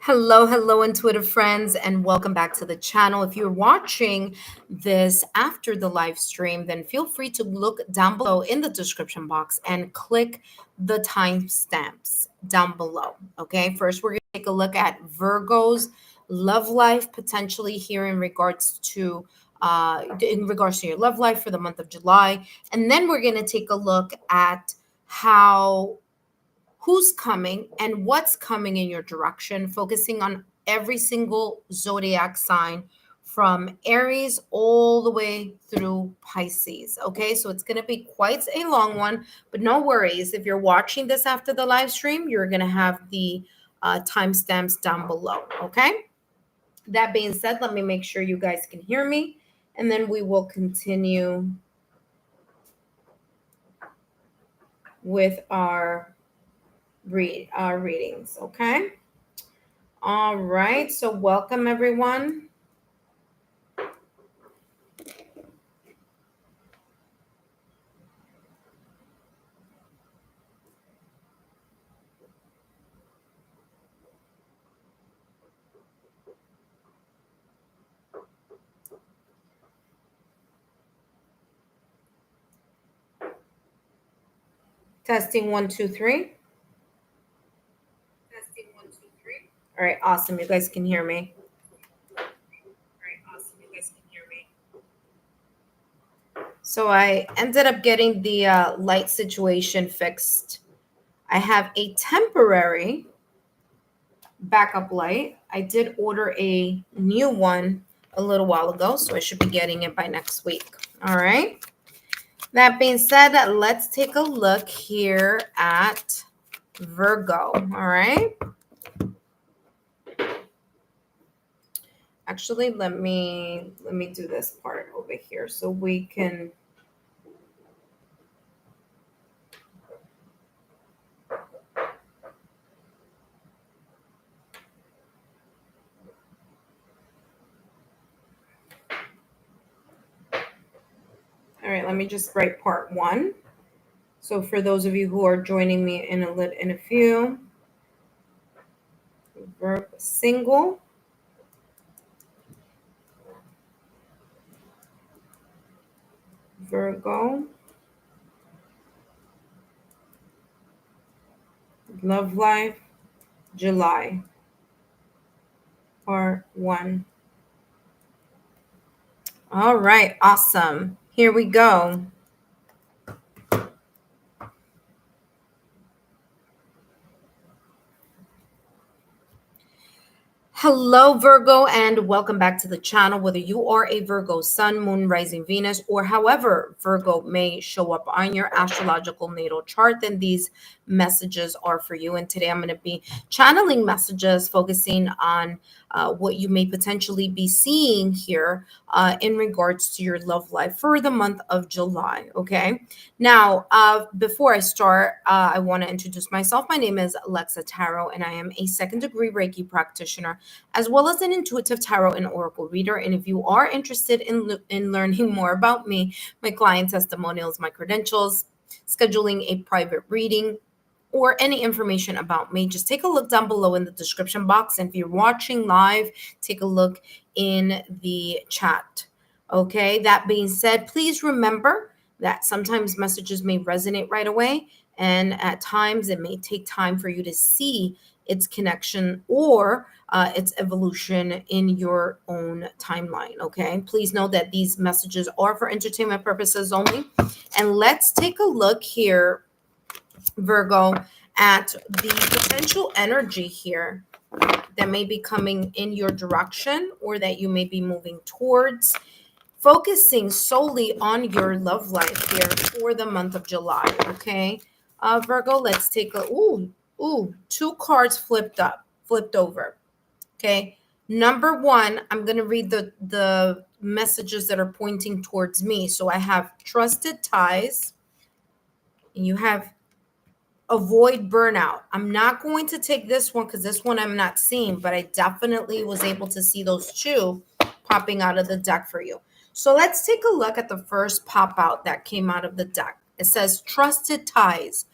Hello, intuitive friends, and welcome back to the channel. If you're watching this after the live stream, then feel free to look down below in the description box and click the timestamps down below. Okay, first we're going to take a look at Virgo's love life potentially here in regards to your love life for the month of July, and then we're going to take a look at who's coming and what's coming in your direction, focusing on every single zodiac sign from Aries all the way through Pisces. Okay, so it's going to be quite a long one, but no worries. If you're watching this after the live stream, you're going to have the timestamps down below. Okay, that being said, let me make sure you guys can hear me, and then we will continue with our readings. Okay, all right, so welcome everyone. Testing 1 2 3. All right, awesome. You guys can hear me. So I ended up getting the light situation fixed. I have a temporary backup light. I did order a new one a little while ago, so I should be getting it by next week. All right. That being said, let's take a look here at Virgo. All right. Actually, let me do this part over here so we can. All right, let me just write part 1. So for those of you who are joining me in a few, single, Virgo, love life, July, part 1. All right, awesome. Here we go. Hello, Virgo, and welcome back to the channel. Whether you are a Virgo sun, moon, rising, Venus, or however Virgo may show up on your astrological natal chart, then these messages are for you. And today I'm going to be channeling messages focusing on what you may potentially be seeing here in regards to your love life for the month of July. Okay. Now, before I start, I want to introduce myself. My name is Lexa Tarot, and I am a second-degree Reiki practitioner, as well as an intuitive tarot and oracle reader. And if you are interested in learning more about me, my client testimonials, my credentials, scheduling a private reading, or any information about me, just take a look down below in the description box. And if you're watching live, take a look in the chat. Okay, that being said, please remember that sometimes messages may resonate right away, and at times it may take time for you to see its connection or its evolution in your own timeline. Okay, please know that these messages are for entertainment purposes only. And let's take a look here, Virgo, at the potential energy here that may be coming in your direction or that you may be moving towards, focusing solely on your love life here for the month of July. Okay, Virgo, let's take a two cards flipped over. Okay, number 1, I'm going to read the messages that are pointing towards me. So I have trusted ties, and you have avoid burnout. I'm not going to take this one because this one I'm not seeing, but I definitely was able to see those 2 popping out of the deck for you. So let's take a look at the first pop out that came out of the deck. It says trusted ties,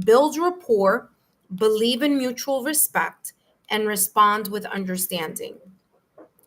build rapport, believe in mutual respect, and respond with understanding.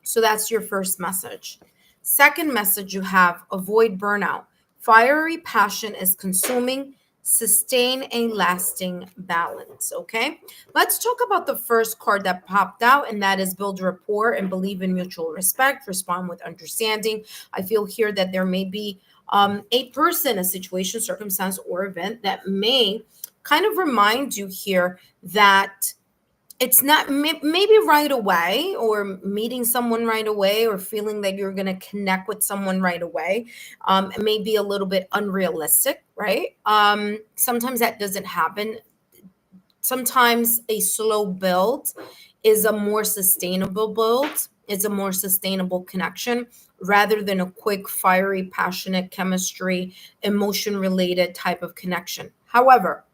So that's your first message. Second message you have, avoid burnout. Fiery passion is consuming, sustain a lasting balance. Okay, let's talk about the first card that popped out, and that is build rapport and believe in mutual respect, respond with understanding. I feel here that there may be a person, a situation, circumstance, or event that may kind of remind you here that it's not maybe right away, or meeting someone right away, or feeling that you're going to connect with someone right away. It may be a little bit unrealistic, right? Sometimes that doesn't happen. Sometimes a slow build is a more sustainable build. It's a more sustainable connection rather than a quick, fiery, passionate chemistry, emotion related type of connection. However,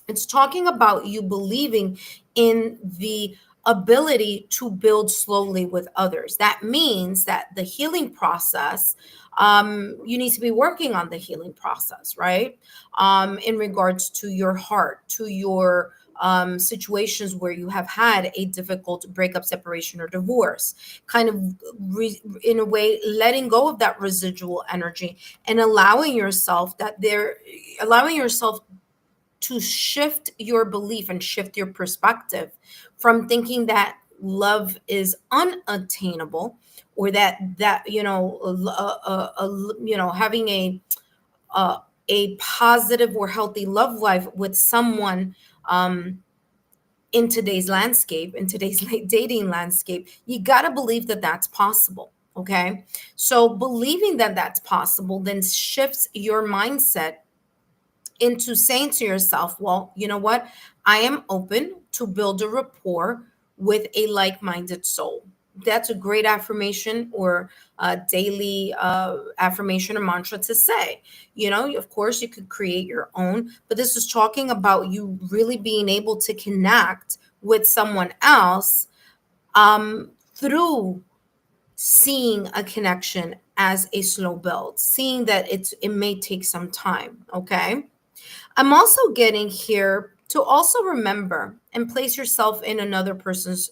it's talking about you believing in the ability to build slowly with others. That means that the healing process, you need to be working on the healing process, right? In regards to your heart, to your situations where you have had a difficult breakup, separation, or divorce, kind of in a way, letting go of that residual energy and allowing yourself to shift your belief and shift your perspective from thinking that love is unattainable, or having a positive or healthy love life with someone in today's landscape, in today's dating landscape. You got to believe that that's possible. Okay, so believing that that's possible then shifts your mindset into saying to yourself, well, you know what? I am open to build a rapport with a like-minded soul. That's a great affirmation, or a daily affirmation or mantra to say. Of course, you could create your own, but this is talking about you really being able to connect with someone else through seeing a connection as a slow build, seeing that it may take some time. Okay. I'm also getting here to also remember and place yourself in another person's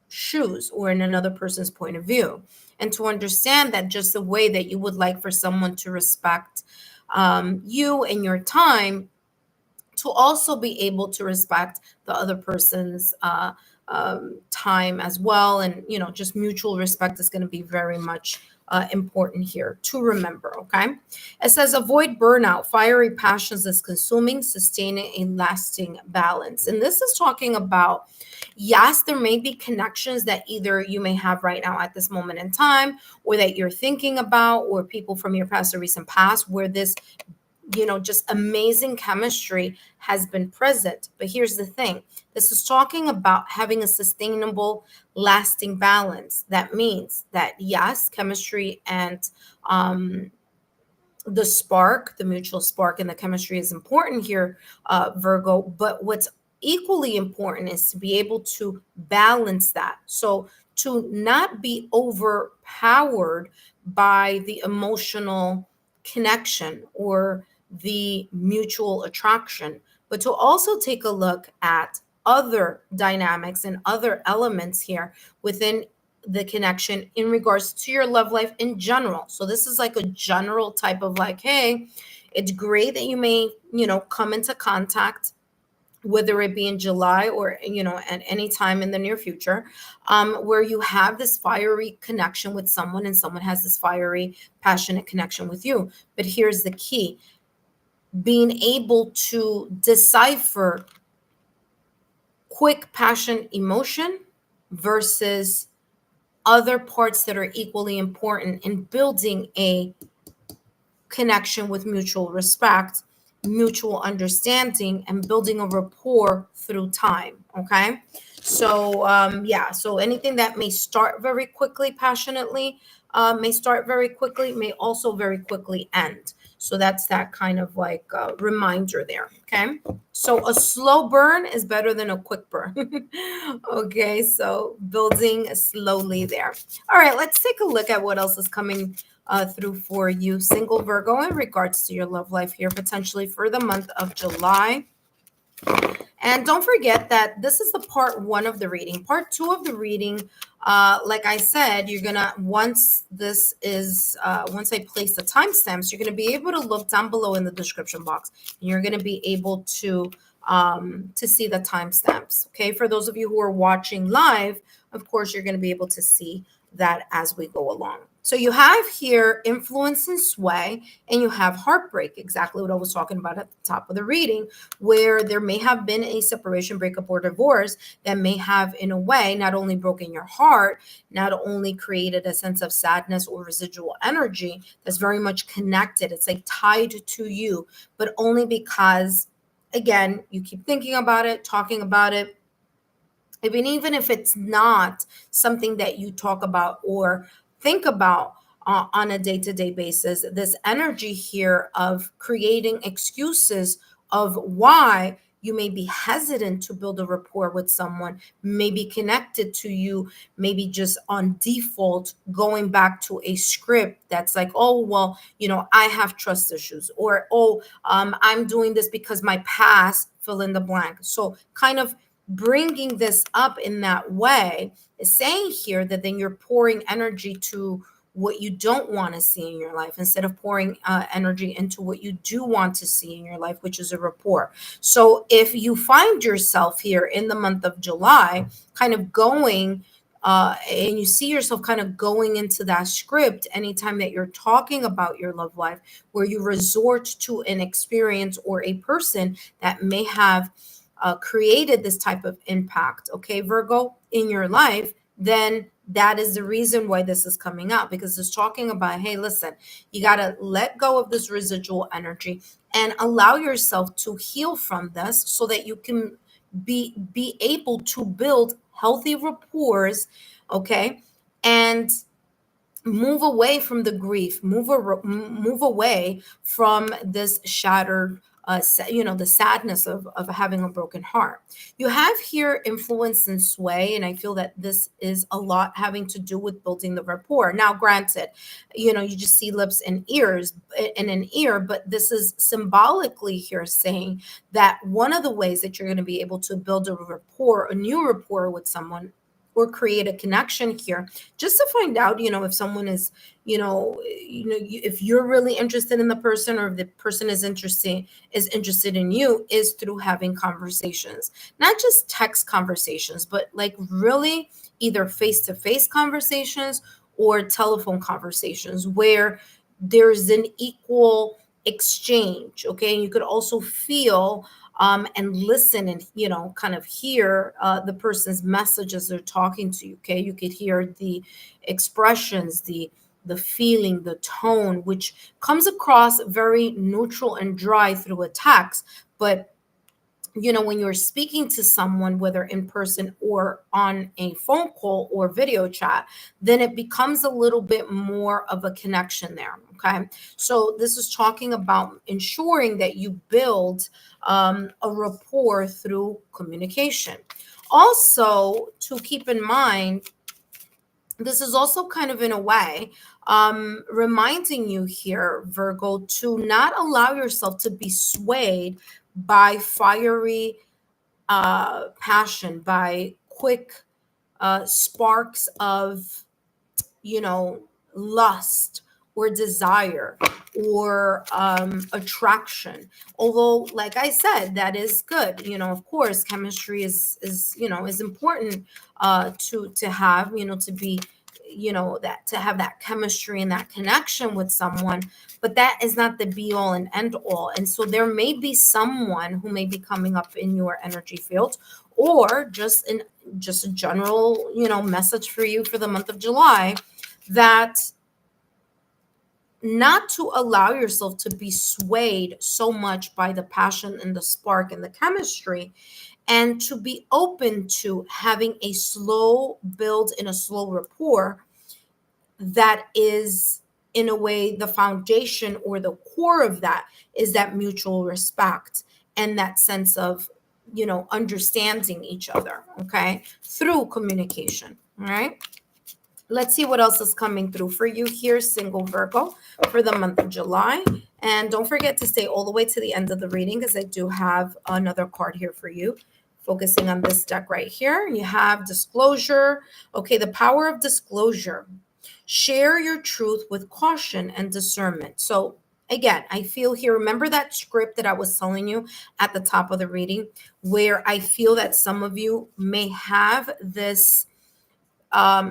shoes, or in another person's point of view, and to understand that just the way that you would like for someone to respect you and your time, to also be able to respect the other person's time as well. And, just mutual respect is going to be very much important here to remember. Okay. It says avoid burnout. Fiery passions is consuming, sustaining a lasting balance. And this is talking about, yes, there may be connections that either you may have right now at this moment in time, or that you're thinking about, or people from your past or recent past where this just amazing chemistry has been present. But here's the thing. This is talking about having a sustainable, lasting balance. That means that, yes, chemistry and the mutual spark and the chemistry is important here, Virgo. But what's equally important is to be able to balance that. So to not be overpowered by the emotional connection or the mutual attraction, but to also take a look at other dynamics and other elements here within the connection in regards to your love life in general. So this is like a general type of like, hey, it's great that you may, come into contact, whether it be in July or, at any time in the near future, where you have this fiery connection with someone and someone has this fiery, passionate connection with you. But here's the key. Being able to decipher quick passion emotion versus other parts that are equally important in building a connection with mutual respect, mutual understanding, and building a rapport through time. Okay. So, so anything that may start very quickly, passionately, may start very quickly, may also very quickly end. So that's that kind of like reminder there. Okay. So a slow burn is better than a quick burn. Okay. So building slowly there. All right. Let's take a look at what else is coming through for you, single Virgo, in regards to your love life here, potentially for the month of July. And don't forget that this is the part 1 of the reading. Part 2 of the reading, like I said, you're gonna once I place the timestamps, you're gonna be able to look down below in the description box, and you're gonna be able to see the timestamps. Okay, for those of you who are watching live, of course, you're gonna be able to see that as we go along. So you have here influence and sway, and you have heartbreak, exactly what I was talking about at the top of the reading, where there may have been a separation, breakup, or divorce that may have, in a way, not only broken your heart, not only created a sense of sadness or residual energy that's very much connected. It's like tied to you, but only because, again, you keep thinking about it, talking about it. Even if it's not something that you talk about or think about on a day-to-day basis, this energy here of creating excuses of why you may be hesitant to build a rapport with someone, may be connected to you, maybe just on default, going back to a script that's like, oh, well, I have trust issues, or, oh, I'm doing this because my past, fill in the blank. So kind of bringing this up in that way is saying here that then you're pouring energy to what you don't want to see in your life instead of pouring energy into what you do want to see in your life, which is a rapport. So if you find yourself here in the month of July kind of going and you see yourself kind of going into that script anytime that you're talking about your love life, where you resort to an experience or a person that may have created this type of impact, okay, Virgo, in your life, then that is the reason why this is coming out, because it's talking about, hey, listen, you got to let go of this residual energy and allow yourself to heal from this so that you can be able to build healthy rapports, okay, and move away from the grief, move away from this shattered the sadness of having a broken heart. You have here influence and sway, and I feel that this is a lot having to do with building the rapport. Now granted, you just see lips and ears and an ear, but this is symbolically here saying that one of the ways that you're going to be able to build a rapport, a new rapport with someone, or create a connection here, just to find out, if someone is, if you're really interested in the person, or if the person is interested in you, is through having conversations, not just text conversations, but like really either face-to-face conversations or telephone conversations where there's an equal exchange. Okay, and you could also feel and listen and kind of hear the person's message as they're talking to you. Okay, you could hear the expressions, the feeling, the tone, which comes across very neutral and dry through a text, but when you're speaking to someone, whether in person or on a phone call or video chat, then it becomes a little bit more of a connection there. Okay. So this is talking about ensuring that you build a rapport through communication. Also, to keep in mind, this is also kind of in a way reminding you here, Virgo, to not allow yourself to be swayed by fiery passion, by quick sparks of, lust or desire or attraction. Although, like I said, that is good. Of course, chemistry is important to have, to be, that to have that chemistry and that connection with someone, but that is not the be all and end all. And so there may be someone who may be coming up in your energy field, or just a general, message for you for the month of July, that not to allow yourself to be swayed so much by the passion and the spark and the chemistry, and to be open to having a slow build in a slow rapport that is, in a way, the foundation or the core of that is that mutual respect and that sense of, understanding each other, okay, through communication. All right. Let's see what else is coming through for you here, single Virgo, for the month of July. And don't forget to stay all the way to the end of the reading because I do have another card here for you. Focusing on this deck right here, you have disclosure. Okay, the power of disclosure. Share your truth with caution and discernment. So again, I feel here, remember that script that I was telling you at the top of the reading, where I feel that some of you may have this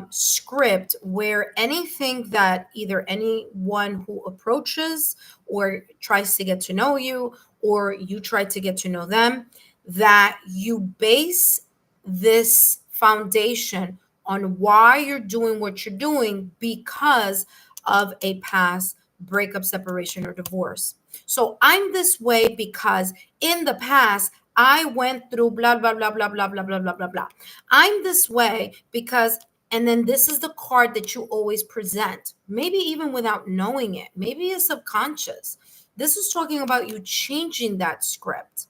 script where anything that either anyone who approaches or tries to get to know you, or you try to get to know them, that you base this foundation on why you're doing what you're doing because of a past breakup, separation, or divorce. So I'm this way because in the past I went through blah blah blah blah blah blah blah blah blah blah. I'm this way because, and then this is the card that you always present, maybe even without knowing it. Maybe it's subconscious. This is talking about you changing that script.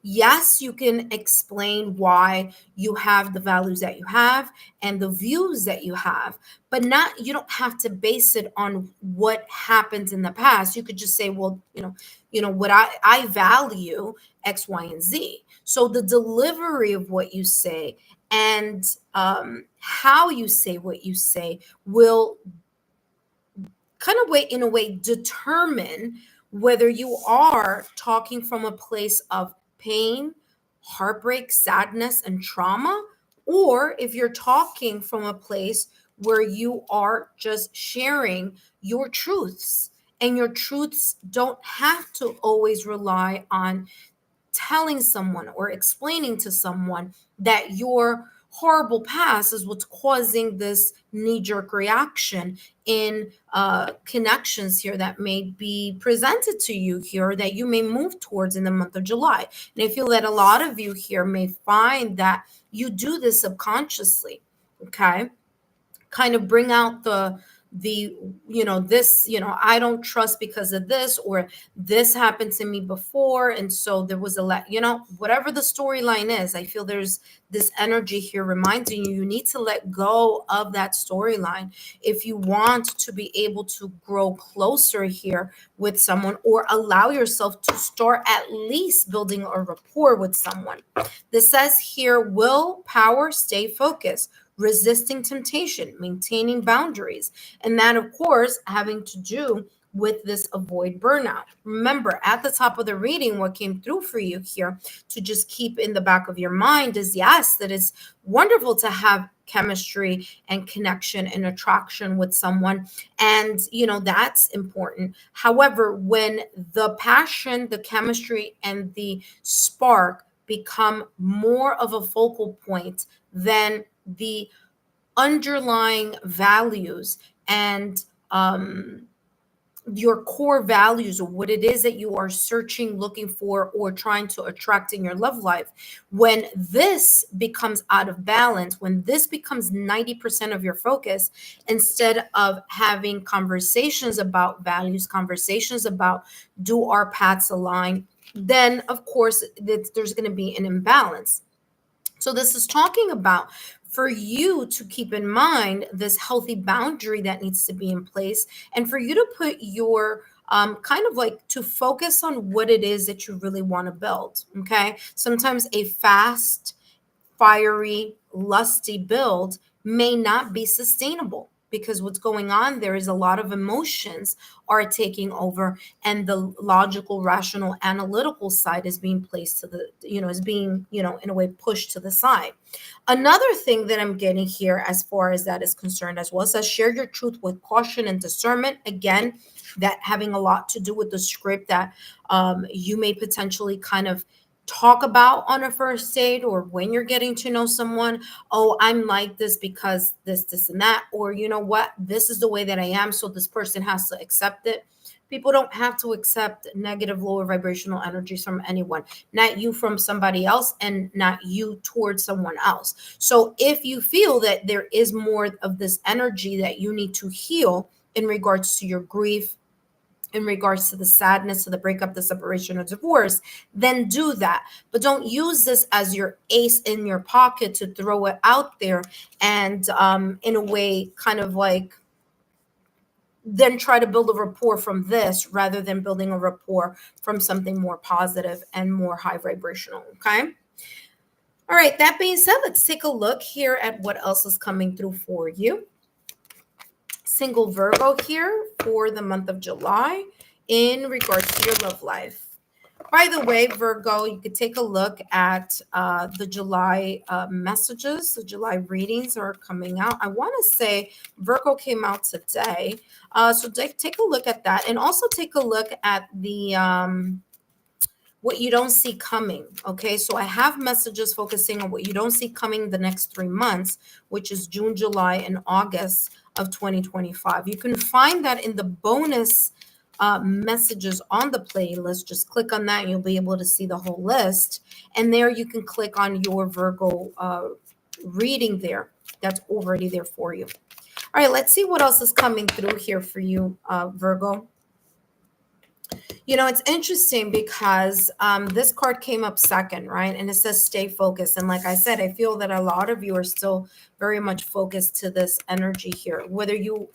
Yes, you can explain why you have the values that you have and the views that you have, but not, you don't have to base it on what happened in the past. You could just say, well, what I value X, Y, and Z. So the delivery of what you say and how you say what you say will kind of in a way determine whether you are talking from a place of pain, heartbreak, sadness, and trauma, or if you're talking from a place where you are just sharing your truths. And your truths don't have to always rely on telling someone or explaining to someone that your horrible past is what's causing this knee-jerk reaction in connections here that may be presented to you here that you may move towards in the month of July. And I feel that a lot of you here may find that you do this subconsciously. Okay, kind of bring out the this, I don't trust because of this, or this happened to me before, and so there was whatever the storyline is. I feel there's this energy here reminding you need to let go of that storyline if you want to be able to grow closer here with someone, or allow yourself to start at least building a rapport with someone. This says here, willpower, stay focused, resisting temptation, maintaining boundaries. And that, of course, having to do with this avoid burnout. Remember, at the top of the reading, what came through for you here to just keep in the back of your mind is, yes, that it's wonderful to have chemistry and connection and attraction with someone. And, that's important. However, when the passion, the chemistry, and the spark become more of a focal point than the underlying values and your core values, or what it is that you are searching, looking for, or trying to attract in your love life, when this becomes out of balance, when this becomes 90% of your focus, instead of having conversations about values, conversations about do our paths align, then of course there's going to be an imbalance. So this is talking about for you to keep in mind this healthy boundary that needs to be in place, and for you to put your kind of like to focus on what it is that you really want to build. Okay. Sometimes a fast, fiery, lusty build may not be sustainable, because what's going on there is a lot of emotions are taking over, and the logical, rational, analytical side is being placed to the, is being, in a way pushed to the side. Another thing that I'm getting here as far as that is concerned as well, says share your truth with caution and discernment. Again, that having a lot to do with the script that you may potentially kind of talk about on a first date, or when you're getting to know someone. Oh, I'm like this because this and that, or you know what, this is the way that I am, so this person has to accept it. People don't have to accept negative, lower vibrational energies from anyone, not you from somebody else, and not you towards someone else. So if you feel that there is more of this energy that you need to heal in regards to your grief, in regards to the sadness of the breakup, the separation, or divorce, then do that. But don't use this as your ace in your pocket to throw it out there and in a way kind of like then try to build a rapport from this rather than building a rapport from something more positive and more high vibrational. Okay. All right. That being said, let's take a look here at what else is coming through for you. Single Virgo here for the month of July in regards to your love life. By the way, Virgo, you could take a look at the July messages. The July readings are coming out. I want to say Virgo came out today. So take a look at that. And also take a look at the what you don't see coming. Okay, so I have messages focusing on what you don't see coming the next 3 months, which is June, July, and August of 2025. You can find that in the bonus messages on the playlist. Just click on that and you'll be able to see the whole list. And there you can click on your Virgo reading there. That's already there for you. All right, let's see what else is coming through here for you, Virgo. You know, it's interesting because this card came up second, right? And it says stay focused. And like I said, I feel that a lot of you are still very much focused to this energy here, whether you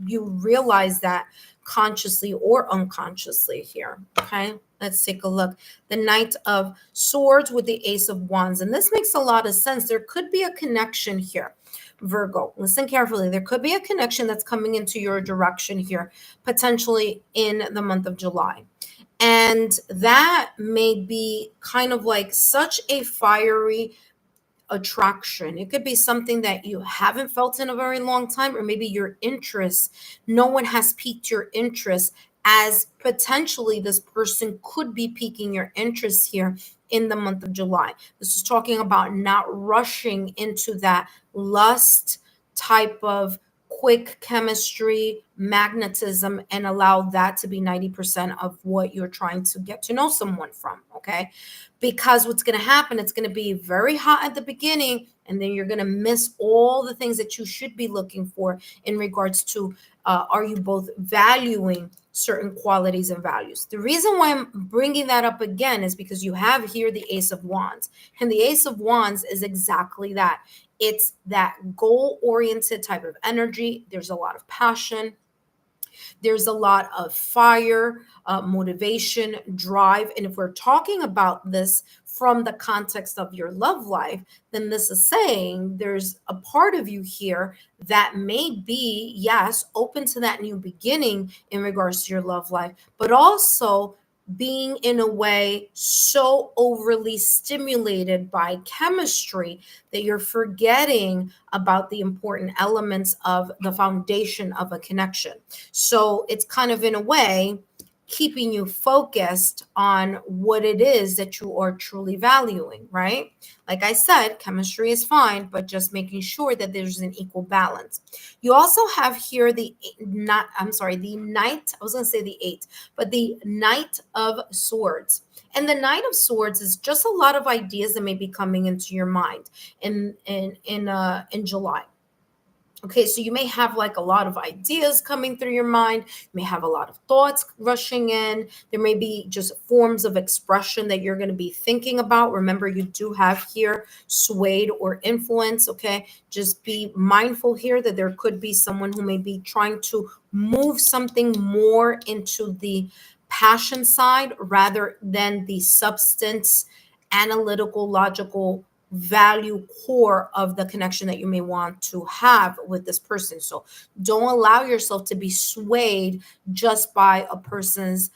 realize that consciously or unconsciously here. Okay, let's take a look. The Knight of Swords with the Ace of Wands. And this makes a lot of sense. There could be a connection here. Virgo, listen carefully. There could be a connection that's coming into your direction here, potentially in the month of July. And that may be kind of like such a fiery attraction. It could be something that you haven't felt in a very long time, or maybe your interest, no one has piqued your interest, as potentially this person could be piquing your interest here in the month of July. This is talking about not rushing into that lust type of quick chemistry, magnetism, and allow that to be 90% of what you're trying to get to know someone from. Okay. Because what's going to happen, it's going to be very hot at the beginning, and then you're going to miss all the things that you should be looking for in regards to are you both valuing certain qualities and values. The reason why I'm bringing that up again is because you have here the Ace of Wands, and the Ace of Wands is exactly that. It's that goal-oriented type of energy. There's a lot of passion. There's a lot of fire, motivation, drive. And if we're talking about this from the context of your love life, then this is saying there's a part of you here that may be, yes, open to that new beginning in regards to your love life, but also being in a way so overly stimulated by chemistry that you're forgetting about the important elements of the foundation of a connection. So it's kind of in a way keeping you focused on what it is that you are truly valuing, right? Like I said, chemistry is fine, but just making sure that there's an equal balance. You also have here the Knight, I was going to say the 8, but the Knight of Swords. And the Knight of Swords is just a lot of ideas that may be coming into your mind in July. Okay, so you may have like a lot of ideas coming through your mind. You may have a lot of thoughts rushing in. There may be just forms of expression that you're going to be thinking about. Remember, you do have here swayed or influence. Okay, just be mindful here that there could be someone who may be trying to move something more into the passion side rather than the substance, analytical, logical value core of the connection that you may want to have with this person. So don't allow yourself to be swayed just by a person's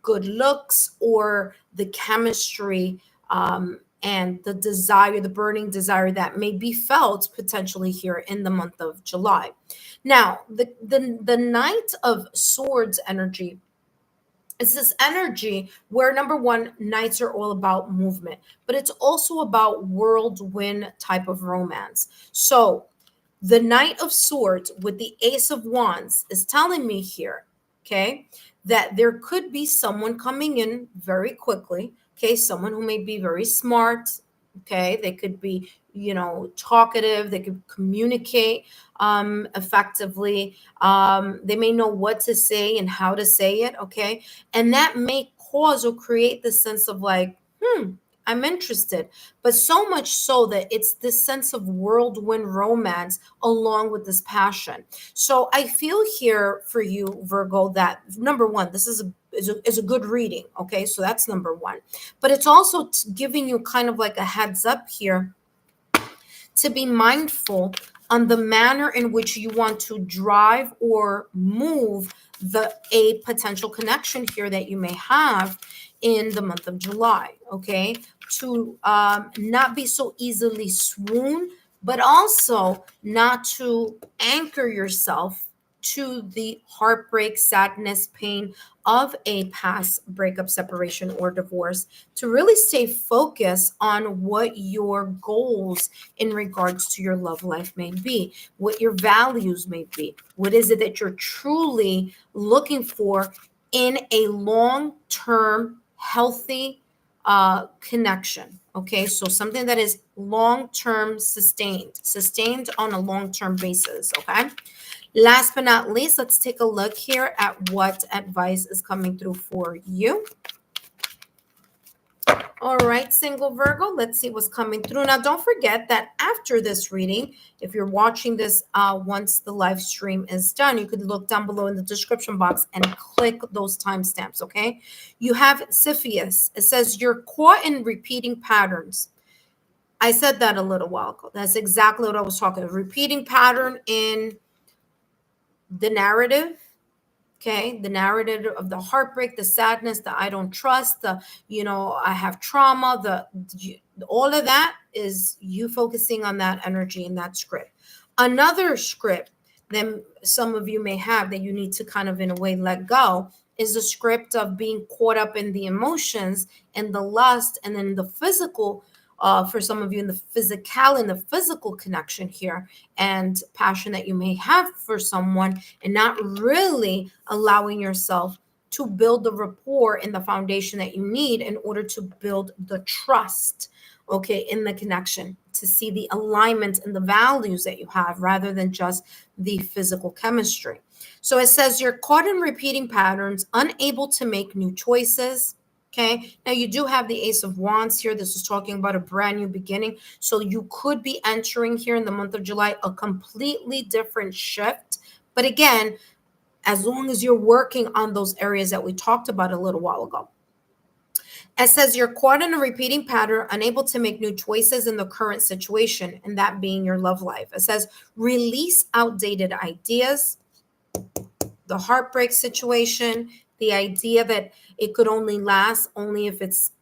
good looks or the chemistry and the desire, the burning desire that may be felt potentially here in the month of July. Now, the Knight of Swords energy, it's this energy where, number one, knights are all about movement, but it's also about whirlwind type of romance. So the Knight of Swords with the Ace of Wands is telling me here, okay, that there could be someone coming in very quickly, okay, someone who may be very smart, okay, they could be, talkative, they could communicate effectively. They may know what to say and how to say it, okay? And that may cause or create the sense of like, I'm interested. But so much so that it's this sense of whirlwind romance along with this passion. So I feel here for you, Virgo, that number one, this is a good reading. Okay, so that's number one. But it's also giving you kind of like a heads up here to be mindful on the manner in which you want to drive or move a potential connection here that you may have in the month of July. Okay, to not be so easily swoon, but also not to anchor yourself to the heartbreak, sadness, pain of a past breakup, separation, or divorce, to really stay focused on what your goals in regards to your love life may be, what your values may be. What is it that you're truly looking for in a long-term, healthy connection? Okay, so something that is long-term sustained on a long-term basis. Okay. Last but not least, let's take a look here at what advice is coming through for you. All right, single Virgo, let's see what's coming through. Now, don't forget that after this reading, if you're watching this once the live stream is done, you could look down below in the description box and click those timestamps, okay? You have Cepheus. It says, you're caught in repeating patterns. I said that a little while ago. That's exactly what I was talking about. Repeating pattern in the narrative. Okay, the narrative of the heartbreak, the sadness, the I don't trust, the I have trauma, all of that is you focusing on that energy in that script. Another script that some of you may have that you need to kind of in a way let go is the script of being caught up in the emotions and the lust and then the physical. For some of you in the physical connection here and passion that you may have for someone, and not really allowing yourself to build the rapport and the foundation that you need in order to build the trust, okay, in the connection, to see the alignment and the values that you have rather than just the physical chemistry. So it says you're caught in repeating patterns, unable to make new choices. Okay, now you do have the Ace of Wands here. This is talking about a brand new beginning. So you could be entering here in the month of July a completely different shift. But again, as long as you're working on those areas that we talked about a little while ago. It says you're caught in a repeating pattern, unable to make new choices in the current situation, and that being your love life. It says release outdated ideas, the heartbreak situation, the idea that it could only last only if it's,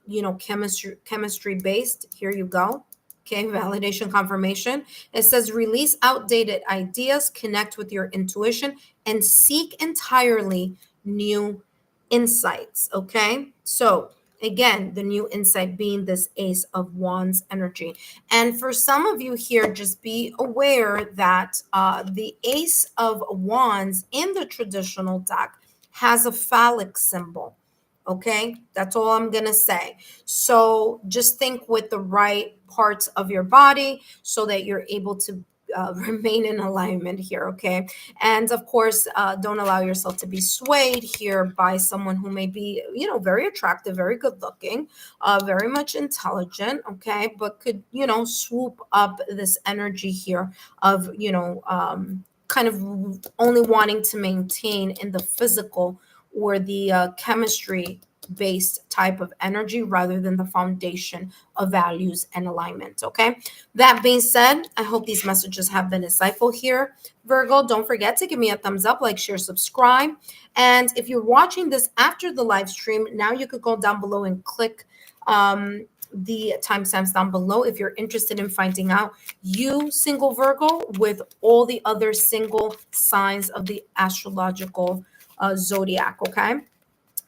chemistry based. Here you go. Okay, validation confirmation. It says release outdated ideas, connect with your intuition, and seek entirely new insights. Okay, so again, the new insight being this Ace of Wands energy. And for some of you here, just be aware that the Ace of Wands in the traditional deck has a phallic symbol. Okay, that's all I'm going to say. So just think with the right parts of your body so that you're able to remain in alignment here. Okay. And of course, don't allow yourself to be swayed here by someone who may be, very attractive, very good looking, very much intelligent. Okay. But could, swoop up this energy here of, kind of only wanting to maintain in the physical or the chemistry based type of energy rather than the foundation of values and alignment. Okay. That being said, I hope these messages have been insightful here. Virgo, don't forget to give me a thumbs up, like, share, subscribe. And if you're watching this after the live stream, now you could go down below and click the timestamps down below if you're interested in finding out you single Virgo with all the other single signs of the astrological zodiac. Okay.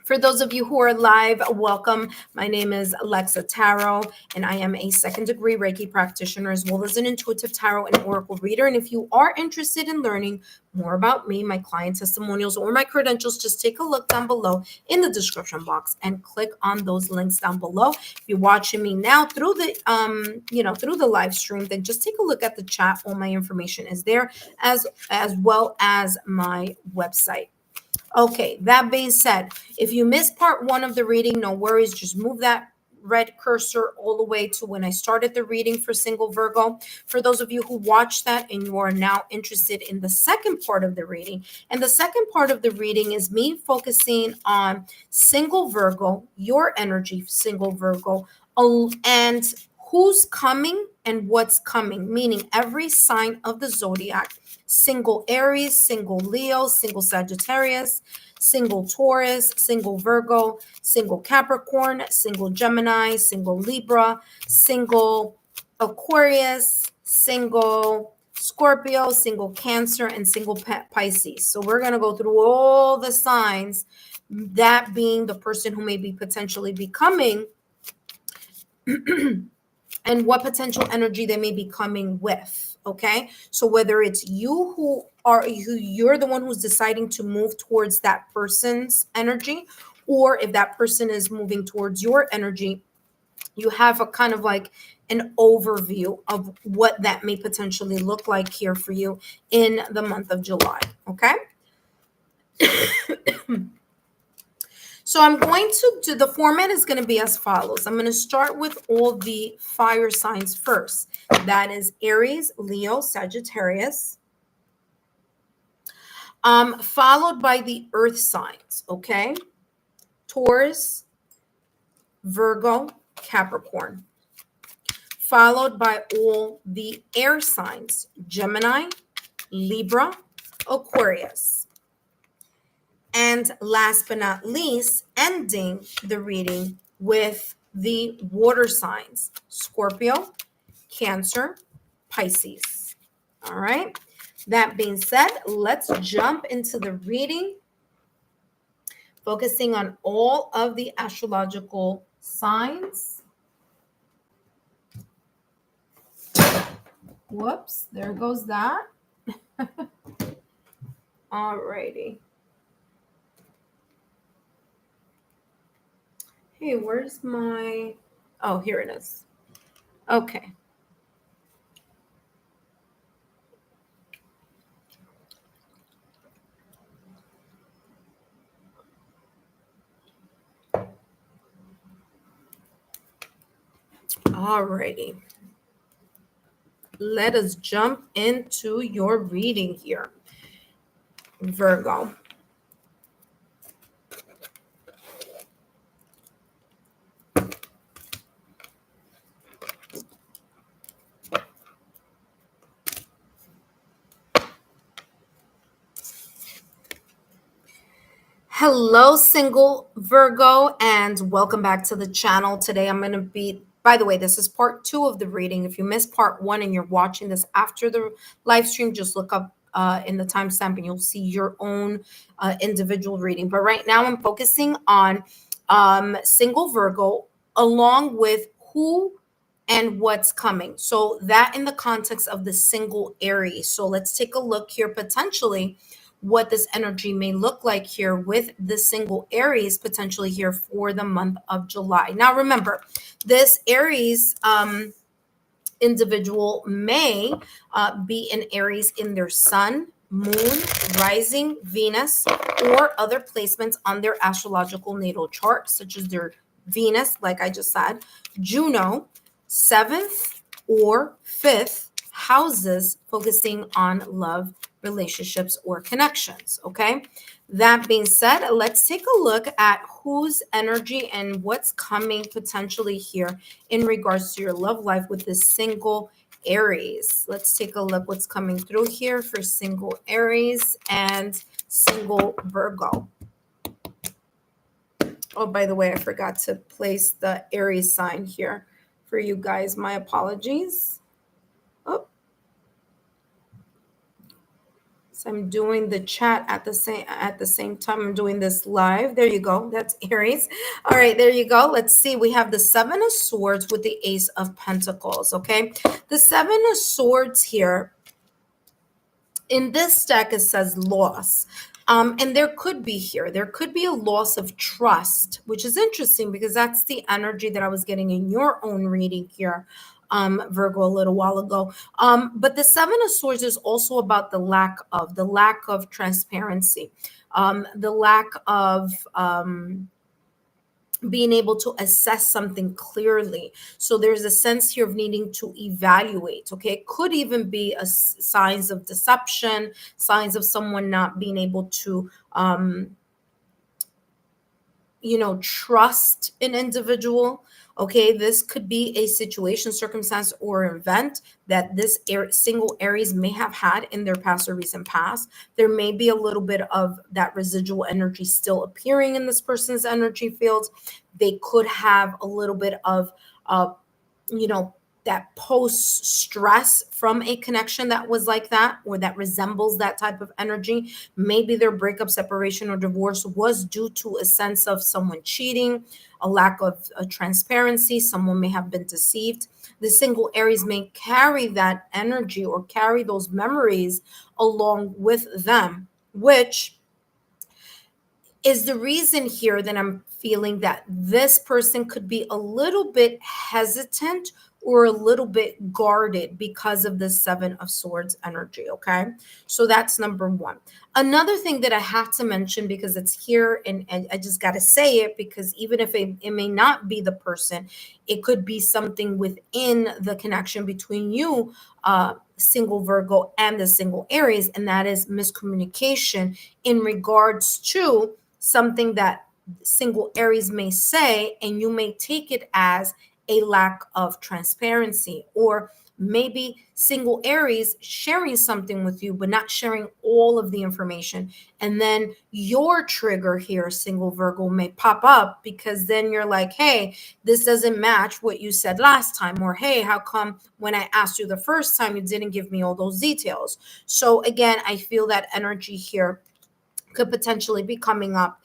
For those of you who are live, welcome. My name is Lexa Tarot, and I am a second-degree Reiki practitioner as well as an intuitive tarot and oracle reader. And if you are interested in learning more about me, my client testimonials, or my credentials, just take a look down below in the description box and click on those links down below. If you're watching me now through the, through the live stream, then just take a look at the chat. All my information is there, as well as my website. Okay, that being said, if you missed part one of the reading, no worries. Just move that red cursor all the way to when I started the reading for single Virgo. For those of you who watched that and you are now interested in the second part of the reading, and the second part of the reading is me focusing on single Virgo, your energy, single Virgo, and who's coming and what's coming, meaning every sign of the zodiac: single Aries, single Leo, single Sagittarius, single Taurus, single Virgo, single Capricorn, single Gemini, single Libra, single Aquarius, single Scorpio, single Cancer, and single Pisces. So we're going to go through all the signs, that being the person who may be potentially becoming and what potential energy they may be coming with. Okay, so whether it's who you're the one who's deciding to move towards that person's energy, or if that person is moving towards your energy, you have a kind of like an overview of what that may potentially look like here for you in the month of July. Okay. So I'm going to do, the format is going to be as follows. I'm going to start with all the fire signs first. That is Aries, Leo, Sagittarius, followed by the earth signs, okay? Taurus, Virgo, Capricorn, followed by all the air signs: Gemini, Libra, Aquarius. And last but not least, ending the reading with the water signs: Scorpio, Cancer, Pisces. All right. That being said, let's jump into the reading, focusing on all of the astrological signs. Whoops, there goes that. All righty. Hey, where's my... Oh, here it is. Okay. All righty. Let us jump into your reading here, Virgo. Hello, single Virgo, and welcome back to the channel. Today I'm going to be, by the way, this is part 2 of the reading. If you missed part 1 and you're watching this after the live stream, just look up in the timestamp and you'll see your own individual reading. But right now I'm focusing on single Virgo, along with who and what's coming. So that in the context of the single Aries. So let's take a look here, potentially what this energy may look like here with the single Aries potentially here for the month of July. Now, remember, this Aries individual may be an Aries in their sun, moon, rising, Venus, or other placements on their astrological natal chart, such as their Venus, like I just said, Juno, 7th or 5th houses, focusing on love, relationships, or connections. Okay. That being said, let's take a look at whose energy and what's coming potentially here in regards to your love life with this single Aries. Let's take a look what's coming through here for single Aries and single Virgo. Oh, by the way, I forgot to place the Aries sign here for you guys. My apologies. Oh. So I'm doing the chat at the same time I'm doing this live. There you go. That's Aries. All right, there you go. Let's see. We have the 7 of Swords with the Ace of Pentacles. Okay, the 7 of Swords here in this deck, it says loss. And there could be a loss of trust, which is interesting because that's the energy that I was getting in your own reading here, Virgo, a little while ago. But the 7 of Swords is also about the lack of transparency, the lack of being able to assess something clearly. So there's a sense here of needing to evaluate. Okay, it could even be signs of deception, signs of someone not being able to trust an individual. Okay, this could be a situation, circumstance, or event that this single Aries may have had in their past or recent past. There may be a little bit of that residual energy still appearing in this person's energy fields. They could have a little bit of you know, that post stress from a connection that was like that, or that resembles that type of energy. Maybe their breakup, separation, or divorce was due to a sense of someone cheating, a lack of transparency. Someone may have been deceived. The single Aries may carry that energy or carry those memories along with them, which is the reason here that I'm feeling that this person could be a little bit hesitant or a little bit guarded because of the Seven of Swords energy. Okay, so that's number one. Another thing that I have to mention, because it's here and I just got to say it, because even if it may not be the person, it could be something within the connection between you, single Virgo, and the single Aries, and that is miscommunication in regards to something that single Aries may say, and you may take it as a lack of transparency, or maybe single Aries sharing something with you, but not sharing all of the information. And then your trigger here, single Virgo, may pop up, because then you're like, hey, this doesn't match what you said last time. Or, hey, how come when I asked you the first time, you didn't give me all those details? So again, I feel that energy here could potentially be coming up